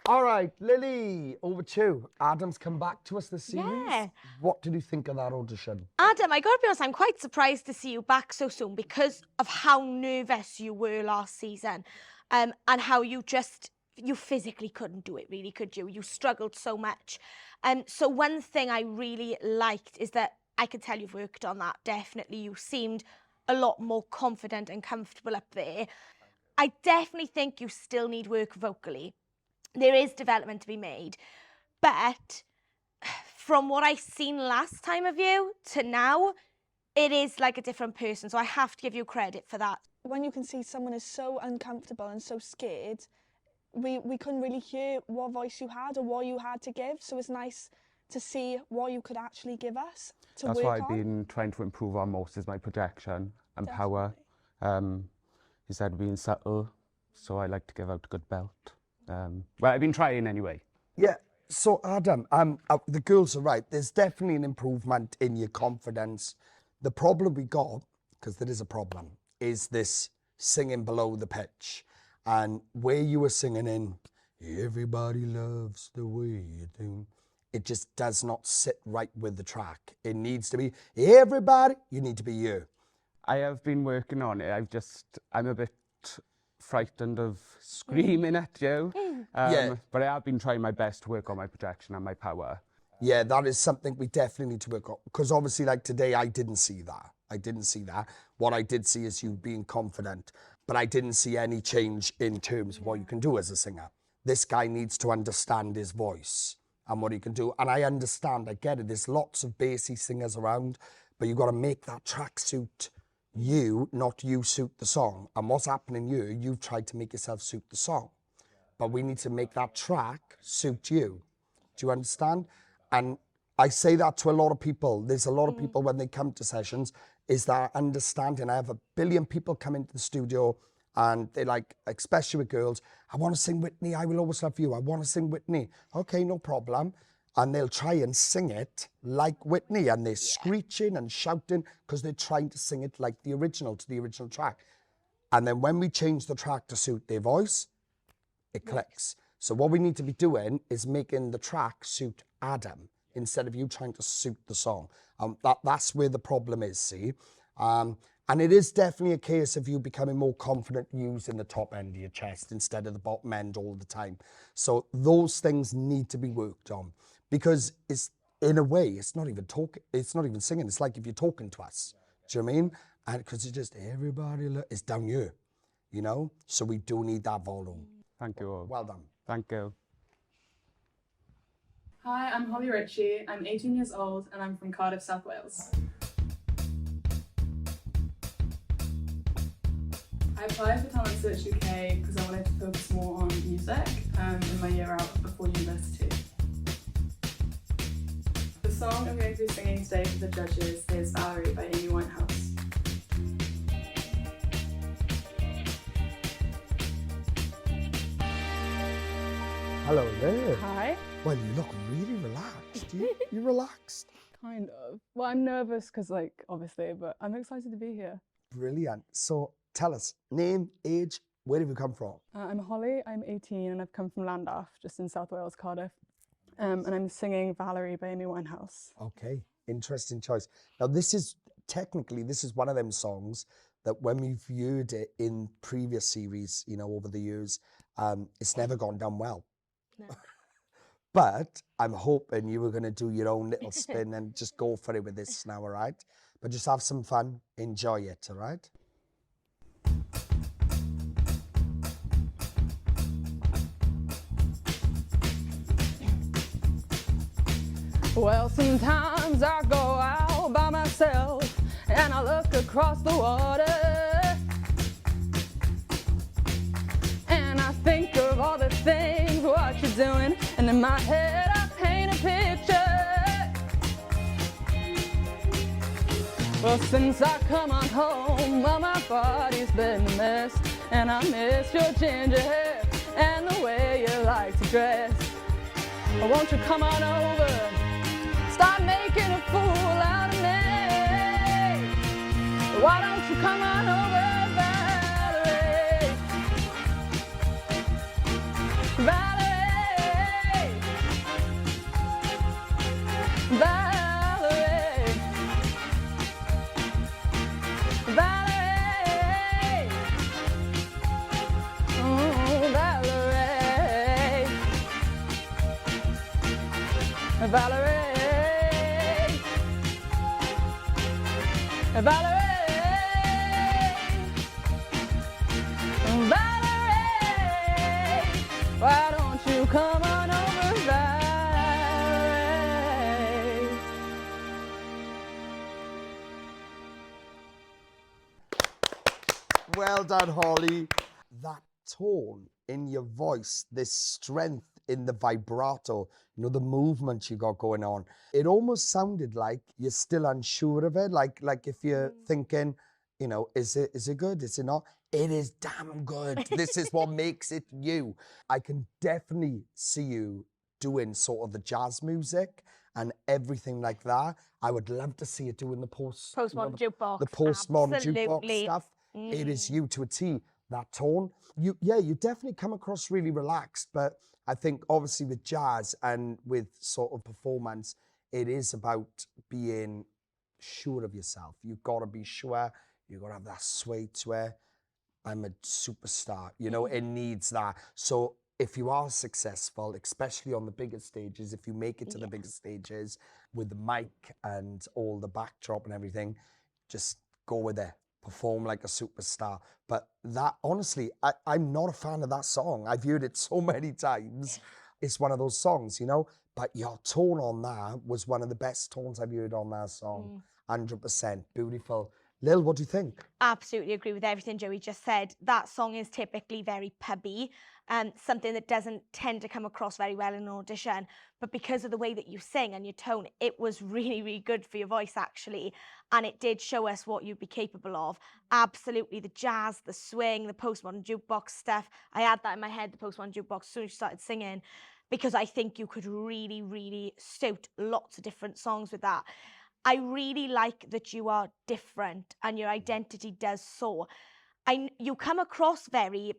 All right, Lily, over to you. Adam's come back to us this series. Yeah. What did you think of that audition? Adam, I gotta be honest, I'm quite surprised to see you back so soon because of how nervous you were last season, and how you physically couldn't do it, really, could you? You struggled so much. So one thing I really liked is that I could tell you've worked on that, definitely. You seemed a lot more confident and comfortable up there. I definitely think you still need work vocally. There is development to be made, but from what I've seen last time of you to now, it is like a different person, so I have to give you credit for that. When you can see someone is so uncomfortable and so scared, we couldn't really hear what voice you had or what you had to give, so it's nice to see what you could actually give us to That's work what I've on. been trying to improve on most, is my projection and power. Instead of being subtle, so I like to give out a good belt. Well, I've been trying anyway. Yeah, so Adam, the girls are right. There's definitely an improvement in your confidence. The problem we got, because there is a problem, is this singing below the pitch. And where you were singing in, everybody loves the way you do, it just does not sit right with the track. It needs to be, everybody, you need to be you. I have been working on it. I'm a bit frightened of screaming at you. Yeah. But I have been trying my best to work on my projection and my power. Yeah, that is something we definitely need to work on. Because obviously, like today, I didn't see that. What I did see is you being confident, but I didn't see any change in terms of what you can do as a singer. This guy needs to understand his voice and what he can do. And I understand, I get it. There's lots of bassy singers around, but you've got to make that track suit you, not you suit the song. And what's happening here, you've tried to make yourself suit the song. But we need to make that track suit you. Do you understand? And I say that to a lot of people. There's a lot of people when they come to sessions, is that understanding. I have a billion people come into the studio and they're like, especially with girls, I want to sing Whitney, I Will Always Love You. I want to sing Whitney. Okay, no problem. And they'll try and sing it like Whitney, and they're screeching and shouting because they're trying to sing it like the original, to the original track. And then when we change the track to suit their voice, it clicks. So what we need to be doing is making the track suit Adam instead of you trying to suit the song. That's where the problem is, see? And it is definitely a case of you becoming more confident using the top end of your chest instead of the bottom end all the time. So those things need to be worked on, because it's, in a way, it's not even talking, it's not even singing. It's like if you're talking to us. Do you know what I mean? And because it's just everybody, it's down here, you know? So we do need that volume. Thank you all. Well done. Thank you. Hi, I'm Holly Ritchie. I'm 18 years old and I'm from Cardiff, South Wales. I applied for Talent Search UK because I wanted to focus more on music in my year out before university. The song I'm going to be singing today for the judges is Valerie by Amy Winehouse. Hello there. Hi. Well, you look really relaxed. You relaxed? Kind of. Well, I'm nervous because, like, obviously, but I'm excited to be here. Brilliant. So tell us, name, age, where have you come from? I'm Holly, I'm 18, and I've come from Llandaff, just in South Wales, Cardiff. And I'm singing Valerie by Amy Winehouse. Okay, interesting choice. Now, this is one of them songs that when we've viewed it in previous series, you know, over the years, it's never gone down well. No. But I'm hoping you were going to do your own little spin and just go for it with this now, all right? But just have some fun, enjoy it, all right? Well, sometimes I go out by myself and I look across the water and I think of all the things what you're doing, and in my head I paint a picture. Well, since I come on home, well, my body's been a mess, and I miss your ginger hair and the way you like to dress. Well, won't you come on over? Start making a fool out of me. Why don't you come on over, Valerie? Valerie. Valerie. Valerie. Oh, Valerie. Valerie. Valerie, Valerie, why don't you come on over, Valerie? Well done, Holly. That tone in your voice, this strength in the vibrato, you know, the movement you got going on, it almost sounded like you're still unsure of it. Like if you're thinking, you know, is it good? Is it not? It is damn good. This is what makes it you. I can definitely see you doing sort of the jazz music and everything like that. I would love to see it doing the postmodern jukebox. The postmodern jukebox Absolutely. stuff. It is you to a T. That tone. You definitely come across really relaxed, but I think obviously with jazz and with sort of performance, it is about being sure of yourself. You've got to be sure. You've got to have that sway to it. I'm a superstar. You know, it needs that. So if you are successful, especially on the bigger stages, if you make it to the bigger stages with the mic and all the backdrop and everything, just go with it. Perform like a superstar. But that, honestly, I'm not a fan of that song. I've heard it so many times. It's one of those songs, you know, but your tone on that was one of the best tones I've heard on that song. 100%. Beautiful. Lil, what do you think? Absolutely agree with everything Joey just said. That song is typically very pubby and something that doesn't tend to come across very well in an audition. But because of the way that you sing and your tone, it was really, really good for your voice, actually. And it did show us what you'd be capable of. Absolutely. The jazz, the swing, the postmodern jukebox stuff. I had that in my head, the postmodern jukebox, as soon as you started singing, because I think you could really, really suit lots of different songs with that. I really like that you are different and your identity does soar. You come across very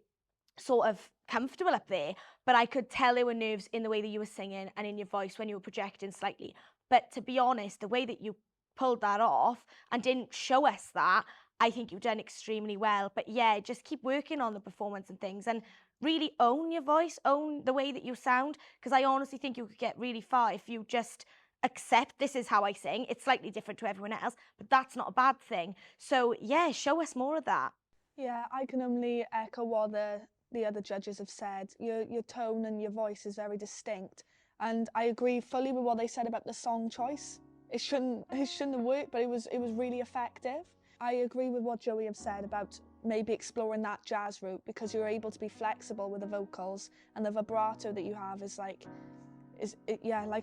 sort of comfortable up there, but I could tell there were nerves in the way that you were singing and in your voice when you were projecting slightly. But to be honest, the way that you pulled that off and didn't show us that, I think you've done extremely well. But yeah, just keep working on the performance and things and really own your voice, own the way that you sound, because I honestly think you could get really far if you just accept this is how I sing. It's slightly different to everyone else, but that's not a bad thing. So yeah, show us more of that. Yeah, I can only echo what the other judges have said. Your tone and your voice is very distinct, and I agree fully with what they said about the song choice. It shouldn't have worked, but it was really effective. I agree with what Joey have said about maybe exploring that jazz route, because you're able to be flexible with the vocals, and the vibrato that you have is like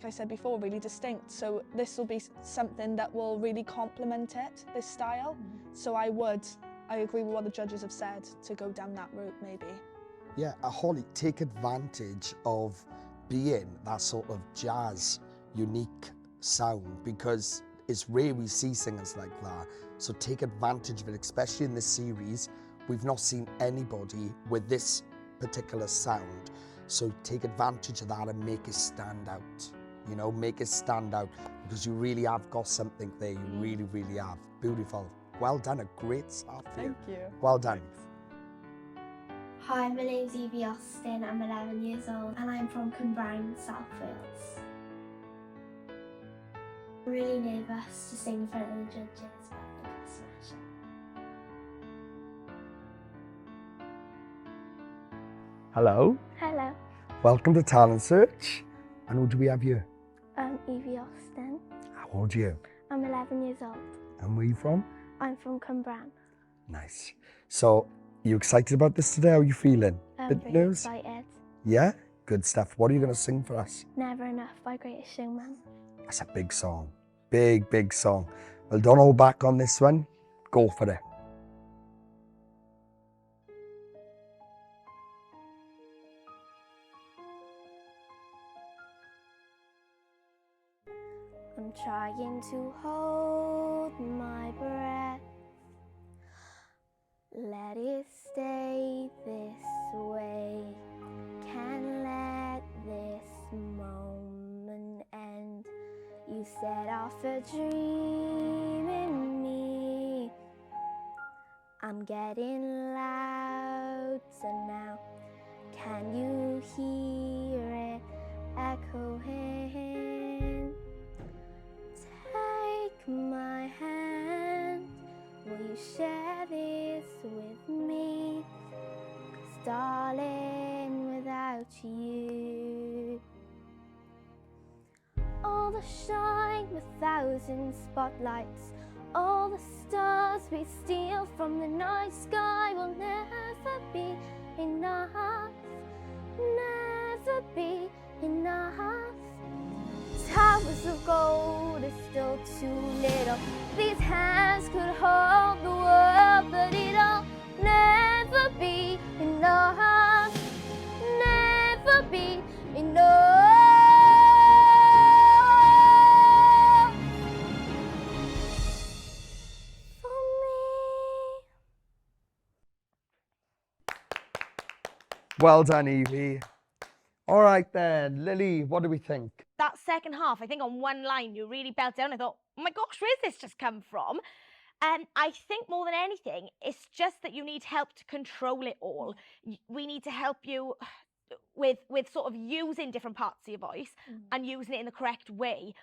I said before, really distinct. So this will be something that will really complement it, this style. So I agree with what the judges have said, to go down that route maybe. Yeah, Holly, take advantage of being that sort of jazz, unique sound, because it's rare we see singers like that. So take advantage of it, especially in this series. We've not seen anybody with this particular sound. So take advantage of that and make it stand out. You know, make it stand out, because you really have got something there. You really, really have. Beautiful. Well done. A great start for you. Thank you. Well done. Hi, my name's Evie Austin. I'm 11 years old and I'm from Cwmbran, South Wales. I'm really nervous to sing in front of the judges, but I think I'll smash it. Hello. Hello, Welcome to Talent Search. And who do we have here? I'm Evie Austin. How old are you? I'm 11 years old. And where are you from? I'm from Cwmbran. Nice. So, you excited about this today? How are you feeling? I'm Bit very nervous? excited. Yeah? Good stuff. What are you going to sing for us? Never Enough by Greatest Showman. That's a big song. Big, big song. Well, don't hold back on this one. Go for it. I'm trying to hold my breath. Let it stay this way. Can't let this moment end. You set off a dream in me. I'm getting louder now. Can you hear it echoing? Take my hand. Will you share this with me? 'Cause darling, without you, all the shine, 1,000 spotlights, all the stars we steal from the night sky will never be enough, never be enough. Towers of gold is still too little. These hands could hold the world, but it'll never be enough, never be enough. For me. Well done, Evie. All right then, Lily, what do we think? That second half, I think on one line you really belt down. I thought, oh my gosh, where's this just come from? I think more than anything, it's just that you need help to control it all. We need to help you with sort of using different parts of your voice and using it in the correct way.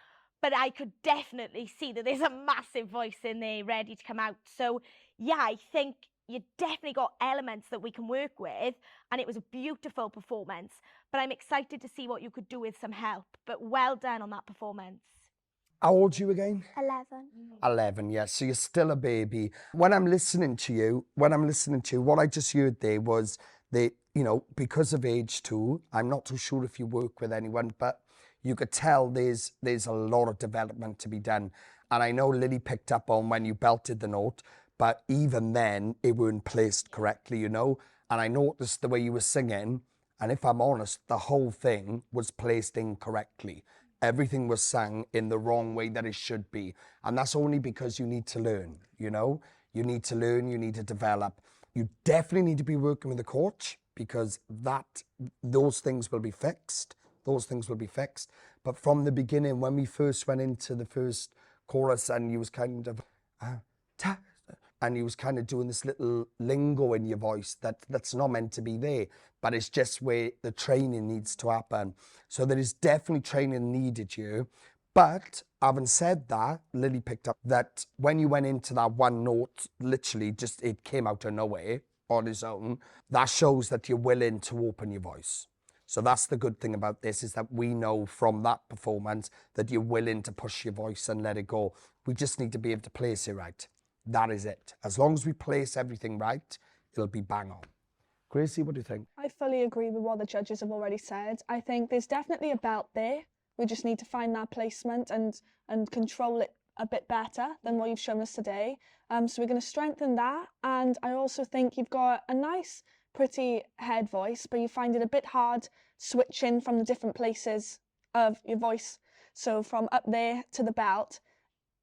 But I could definitely see that there's a massive voice in there ready to come out. So yeah, I think you definitely got elements that we can work with, and it was a beautiful performance. But I'm excited to see what you could do with some help. But well done on that performance. How old are you again? 11. 11, yes. So you're still a baby. When I'm listening to you, what I just heard there was that, you know, because of age too, I'm not too sure if you work with anyone, but you could tell there's a lot of development to be done. And I know Lily picked up on when you belted the note, but even then it weren't placed correctly, you know. And I noticed the way you were singing, and if I'm honest, the whole thing was placed incorrectly. Everything was sung in the wrong way that it should be. And that's only because you need to learn, you know? You need to learn, you need to develop. You definitely need to be working with a coach, because those things will be fixed. Those things will be fixed. But from the beginning, when we first went into the first chorus and you was kind of, and you was kind of doing this little lingo in your voice that's not meant to be there, but it's just where the training needs to happen. So there is definitely training needed here. But having said that, Lily picked up that when you went into that one note, literally just it came out of nowhere on its own. That shows that you're willing to open your voice. So that's the good thing about this, is that we know from that performance that you're willing to push your voice and let it go. We just need to be able to place it right. That is it. As long as we place everything right, it'll be bang on. Gracie, what do you think? I fully agree with what the judges have already said. I think there's definitely a belt there. We just need to find that placement and control it a bit better than what you've shown us today. So we're going to strengthen that. And I also think you've got a nice pretty head voice, but you find it a bit hard switching from the different places of your voice. So from up there to the belt,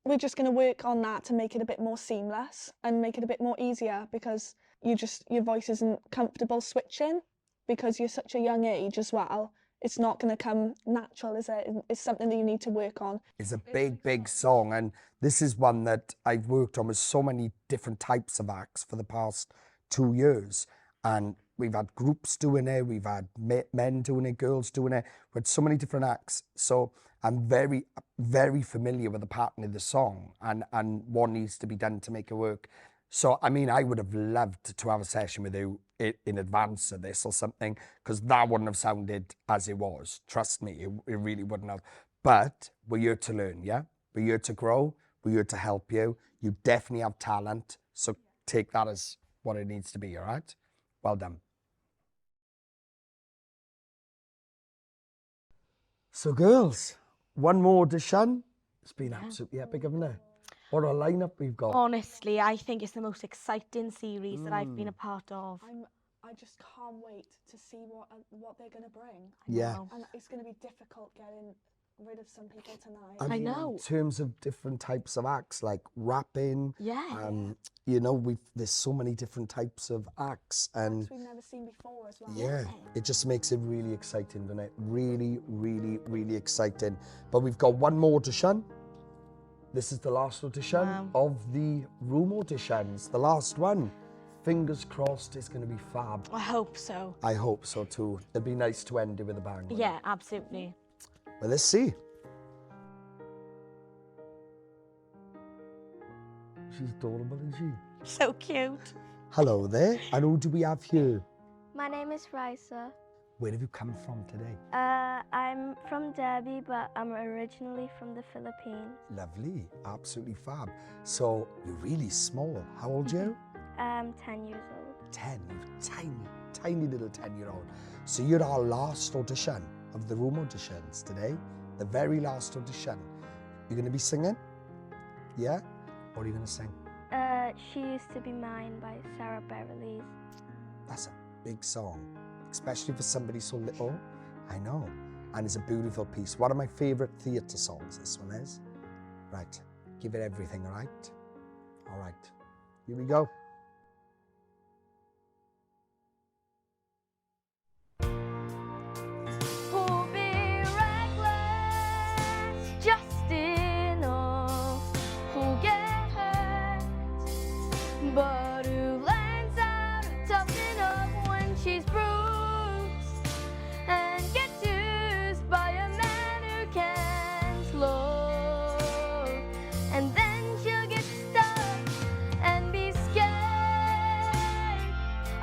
we're just going to work on that to make it a bit more seamless and make it a bit more easier, because your voice isn't comfortable switching because you're such a young age as well. It's not going to come natural, is it? It's something that you need to work on. It's a big, big song, and this is one that I've worked on with so many different types of acts for the past 2 years. And we've had groups doing it, we've had men doing it, girls doing it, with so many different acts. So I'm very, very familiar with the pattern of the song and what needs to be done to make it work. So, I mean, I would have loved to have a session with you in advance of this or something, because that wouldn't have sounded as it was. Trust me, it really wouldn't have. But we're here to learn, yeah? We're here to grow. We're here to help you. You definitely have talent. So take that as what it needs to be, all right? Well done. So, girls, one more audition. It's been absolutely epic, hasn't it? What a lineup we've got. Honestly, I think it's the most exciting series that I've been a part of. I just can't wait to see what they're going to bring. Yeah. And it's going to be difficult getting rid of some people tonight. I mean, in terms of different types of acts, like rapping. Yeah. You know, there's so many different types of acts, and Acts we've never seen before as well. yeah, it just makes it really exciting, doesn't it? Really, really, really exciting. But we've got one more audition. This is the last audition of the room auditions. The last one. Fingers crossed it's going to be fab. I hope so. I hope so too. It'd be nice to end it with a bang. Yeah, absolutely. Well, let's see. She's adorable, isn't she? So cute. Hello there. And who do we have here? My name is Raisa. Where have you come from today? I'm from Derby, but I'm originally from the Philippines. Lovely. Absolutely fab. So, you're really small. How old are you? 10 years old. 10. Tiny, tiny little 10-year-old. So, you're our last audition of the room auditions today. The very last audition. You're going to be singing? Yeah? What are you going to sing? She Used to Be Mine by Sarah Beverly's. That's a big song, especially for somebody so little. I know. And it's a beautiful piece. One of my favourite theatre songs, this one is. Right, give it everything, all right? All right, here we go. Who'll be reckless, just enough, who'll get hurt, but who lends out tough enough when she's bruised, and gets used by a man who can't love, and then she'll get stuck and be scared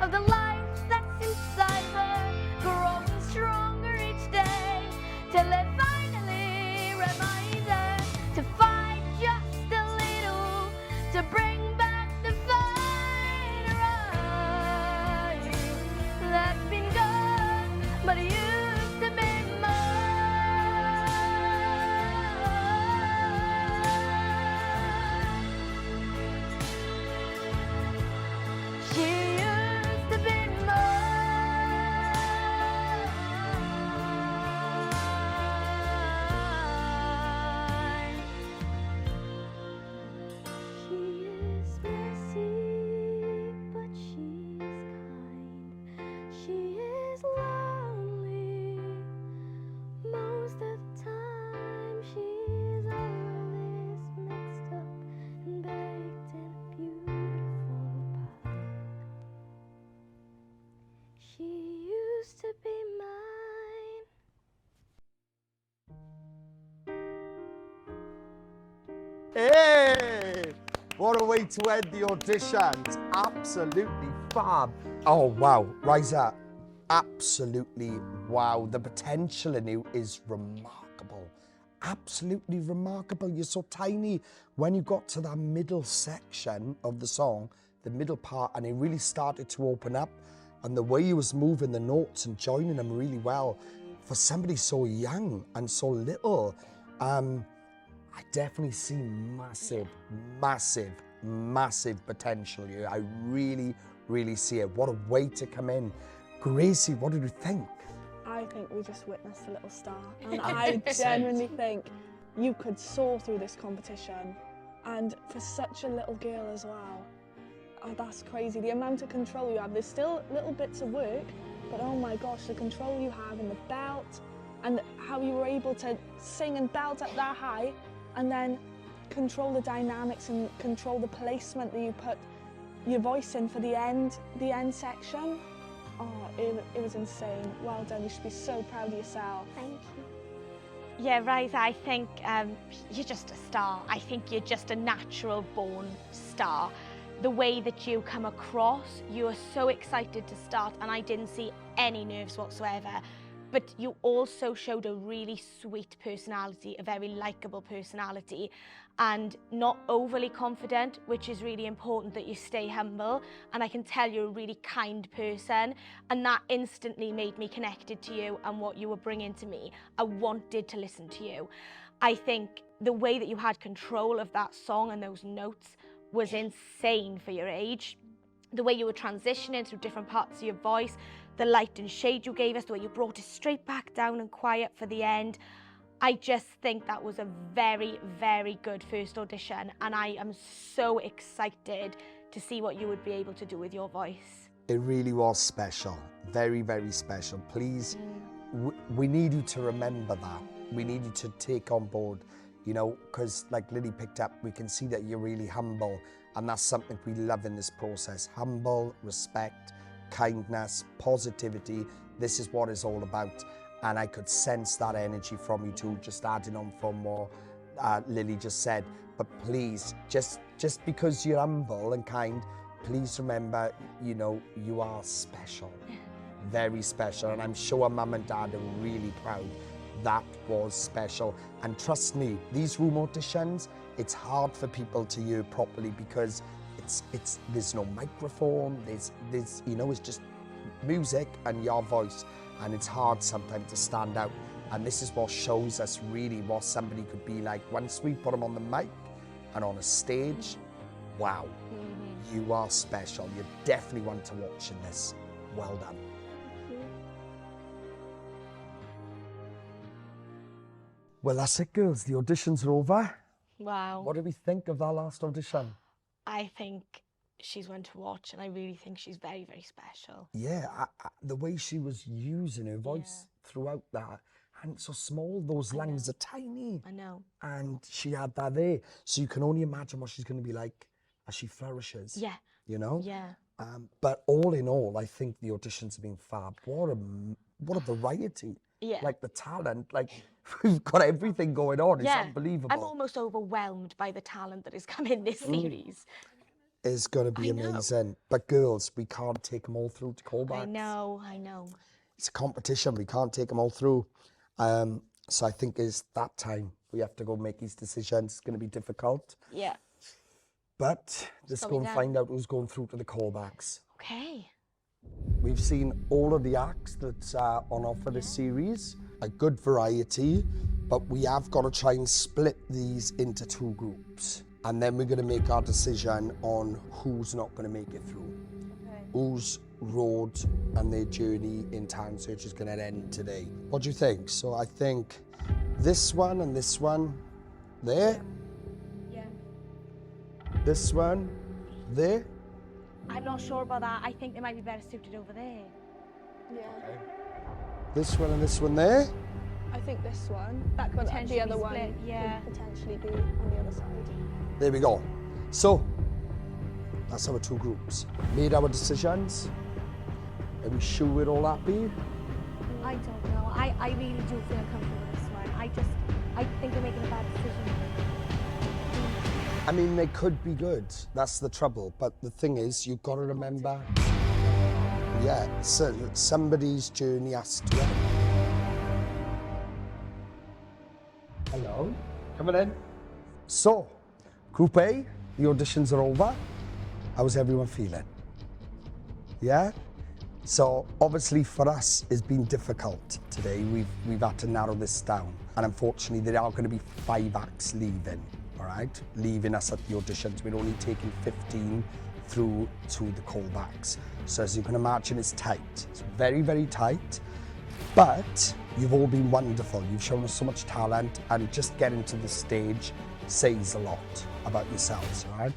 of the life that's inside her, growing stronger each day, till it finally reminds her to fight just a little, to bring back the fire that's been gone, but it used to be mine. She used to be mine. She is messy, but she's kind. She is lonely most of the time. She's always mixed up and baked in a beautiful pie. She used to be mine. Hey! What a way to end the auditions. Absolutely fab. Oh, wow. Raisa, absolutely wow. The potential in you is remarkable. Absolutely remarkable. You're so tiny. When you got to that middle section of the song, the middle part, and it really started to open up, and the way you was moving the notes and joining them really well, for somebody so young and so little, I definitely see massive, massive, massive potential here. I really, really see it. What a way to come in. Gracie, what did you think? I think we just witnessed a little star, and I genuinely think you could soar through this competition, and for such a little girl as well. Oh, that's crazy. The amount of control you have. There's still little bits of work, but oh my gosh, the control you have in the belt, and how you were able to sing and belt up that high, and then control the dynamics and control the placement that you put your voice in for the end section. Oh, it was insane. Well done. You should be so proud of yourself. Thank you. Yeah, Riza, I think you're just a star. I think you're just a natural born star. The way that you come across, you are so excited to start, and I didn't see any nerves whatsoever. But you also showed a really sweet personality, a very likeable personality, and not overly confident, which is really important that you stay humble. And I can tell you're a really kind person, and that instantly made me connected to you and what you were bringing to me. I wanted to listen to you. I think the way that you had control of that song and those notes was insane for your age. The way you were transitioning through different parts of your voice, the light and shade you gave us, the way you brought it straight back down and quiet for the end. I just think that was a very, very good first audition, and I am so excited to see what you would be able to do with your voice. It really was special. Very, very special. Please, we need you to remember that. We need you to take on board, you know, because like Lily picked up, we can see that you're really humble, and that's something we love in this process. Humble, respect, kindness, positivity. This is what it's all about. And I could sense that energy from you too, just adding on from what Lily just said. But please, just because you're humble and kind, please remember, you know, you are special. Very special. And I'm sure Mum and Dad are really proud. That was special. And trust me, these room auditions, it's hard for people to hear properly because there's no microphone, there's you know, it's just music and your voice, and it's hard sometimes to stand out. And this is what shows us really what somebody could be like once we put them on the mic and on a stage. Wow, you are special. You definitely want to watch in this. Well done. Well, that's it, girls. The auditions are over. Wow. What did we think of that last audition? I think she's one to watch, and I really think she's very, very special. Yeah, the way she was using her voice throughout that, and so small, those lungs are tiny. I know. And she had that there. So you can only imagine what she's going to be like as she flourishes. Yeah. You know? Yeah. But all in all, I think the auditions have been fab. What a variety. Yeah. Like the talent, like we've got everything going on. It's unbelievable. I'm almost overwhelmed by the talent that has come in this series. It's going to be amazing. But girls, we can't take them all through to callbacks. I know. It's a competition. We can't take them all through. So I think it's that time. We have to go make these decisions. It's going to be difficult. Yeah. But let's go and find out who's going through to the callbacks. Okay. We've seen all of the acts that's on offer this series. A good variety, but we have got to try and split these into two groups. And then we're going to make our decision on who's not going to make it through. Okay. Whose road and their journey in Town Search is going to end today. What do you think? So I think this one and this one there. Yeah. This one there. I'm not sure about that. I think they might be better suited over there. Yeah. Okay. This one and this one there. I think this one. That could potentially the other be one split, yeah. could potentially be on the other side. There we go. So that's our two groups. Made our decisions. Are we sure we're all happy? I don't know. I really do feel uncomfortable with this one. I think they're making a bad decision. I mean, they could be good. That's the trouble. But the thing is, you've got to remember, so somebody's journey has to end. Hello, coming in. So, Group A, the auditions are over. How's everyone feeling? Yeah? So, obviously for us, it's been difficult today. We've had to narrow this down. And unfortunately, there are going to be 5 acts leaving. All right, leaving us at the auditions. We're only taking 15 through to the callbacks. So as you can imagine, it's tight. It's very, very tight, but you've all been wonderful. You've shown us so much talent, and just getting to the stage says a lot about yourselves, all right?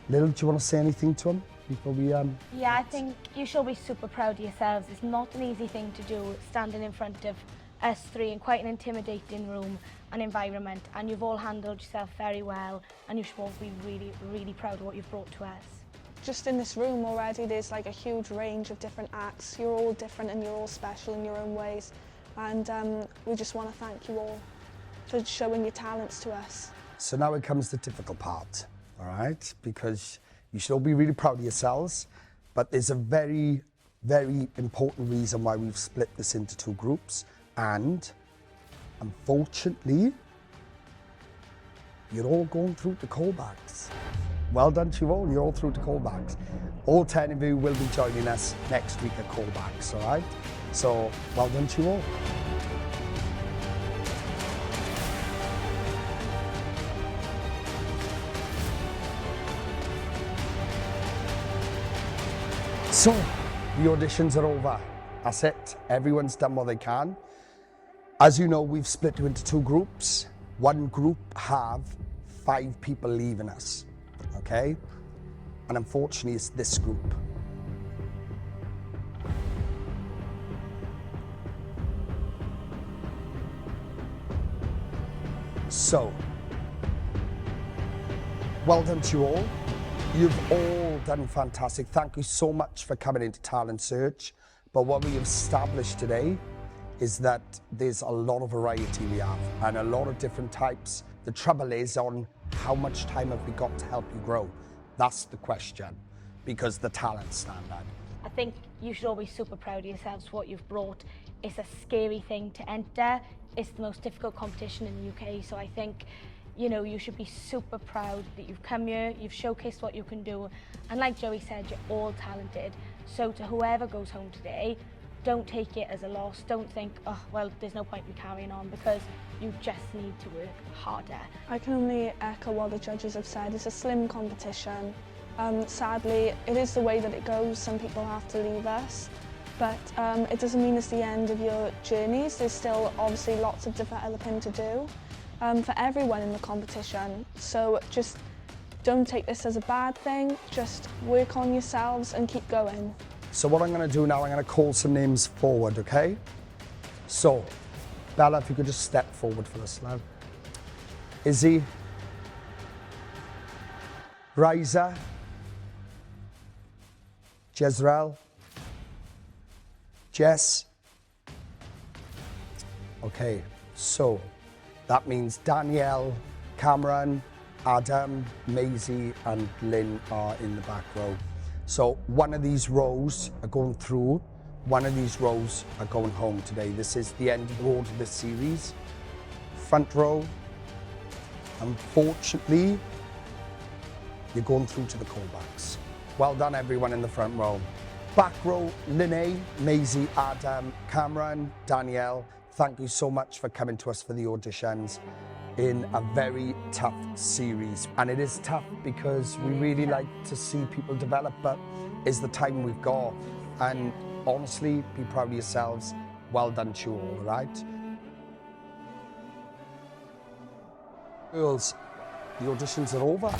Lil, do you want to say anything to them before we Yeah, I think you should be super proud of yourselves. It's not an easy thing to do, standing in front of us three in quite an intimidating room and environment, and you've all handled yourself very well, and you should all be really, really proud of what you've brought to us. Just in this room already, there's like a huge range of different acts. You're all different and you're all special in your own ways. And we just want to thank you all for showing your talents to us. So now it comes the difficult part, all right? Because you should all be really proud of yourselves, but there's a very, very important reason why we've split this into two groups. And unfortunately, you're all going through the callbacks. Well done to you all, you're all through to callbacks. All 10 of you will be joining us next week at callbacks, all right? So, well done to you all. So, the auditions are over. That's it. Everyone's done what they can. As you know, we've split you into two groups. One group have 5 people leaving us, okay? And unfortunately, it's this group. So, well done to you all. You've all done fantastic. Thank you so much for coming into Talent Search. But what we have established today is that there's a lot of variety we have and a lot of different types. The trouble is on how much time have we got to help you grow? That's the question, because the talent's standard. I think you should all be super proud of yourselves for what you've brought. It's a scary thing to enter. It's the most difficult competition in the UK, so I think, you know, you should be super proud that you've come here, you've showcased what you can do, and like Joey said, you're all talented. So to whoever goes home today, don't take it as a loss. Don't think, oh, well, there's no point in carrying on, because you just need to work harder. I can only echo what the judges have said. It's a slim competition. Sadly, it is the way that it goes. Some people have to leave us, but it doesn't mean it's the end of your journeys. There's still obviously lots of developing to do for everyone in the competition. So just don't take this as a bad thing. Just work on yourselves and keep going. So what I'm going to do now, I'm going to call some names forward, okay? So, Bella, if you could just step forward for us now. Izzy, Riza, Jezreel, Jess. Okay, so that means Danielle, Cameron, Adam, Maisie and Lynn are in the back row. So one of these rows are going through, one of these rows are going home today. This is the end of the road of this series. Front row, unfortunately, you're going through to the callbacks. Well done everyone in the front row. Back row, Linnae, Maisie, Adam, Cameron, Danielle, thank you so much for coming to us for the auditions in a very tough series. And it is tough because we really like to see people develop, but it's the time we've got. And honestly, be proud of yourselves. Well done to you all, right? Girls, the auditions are over.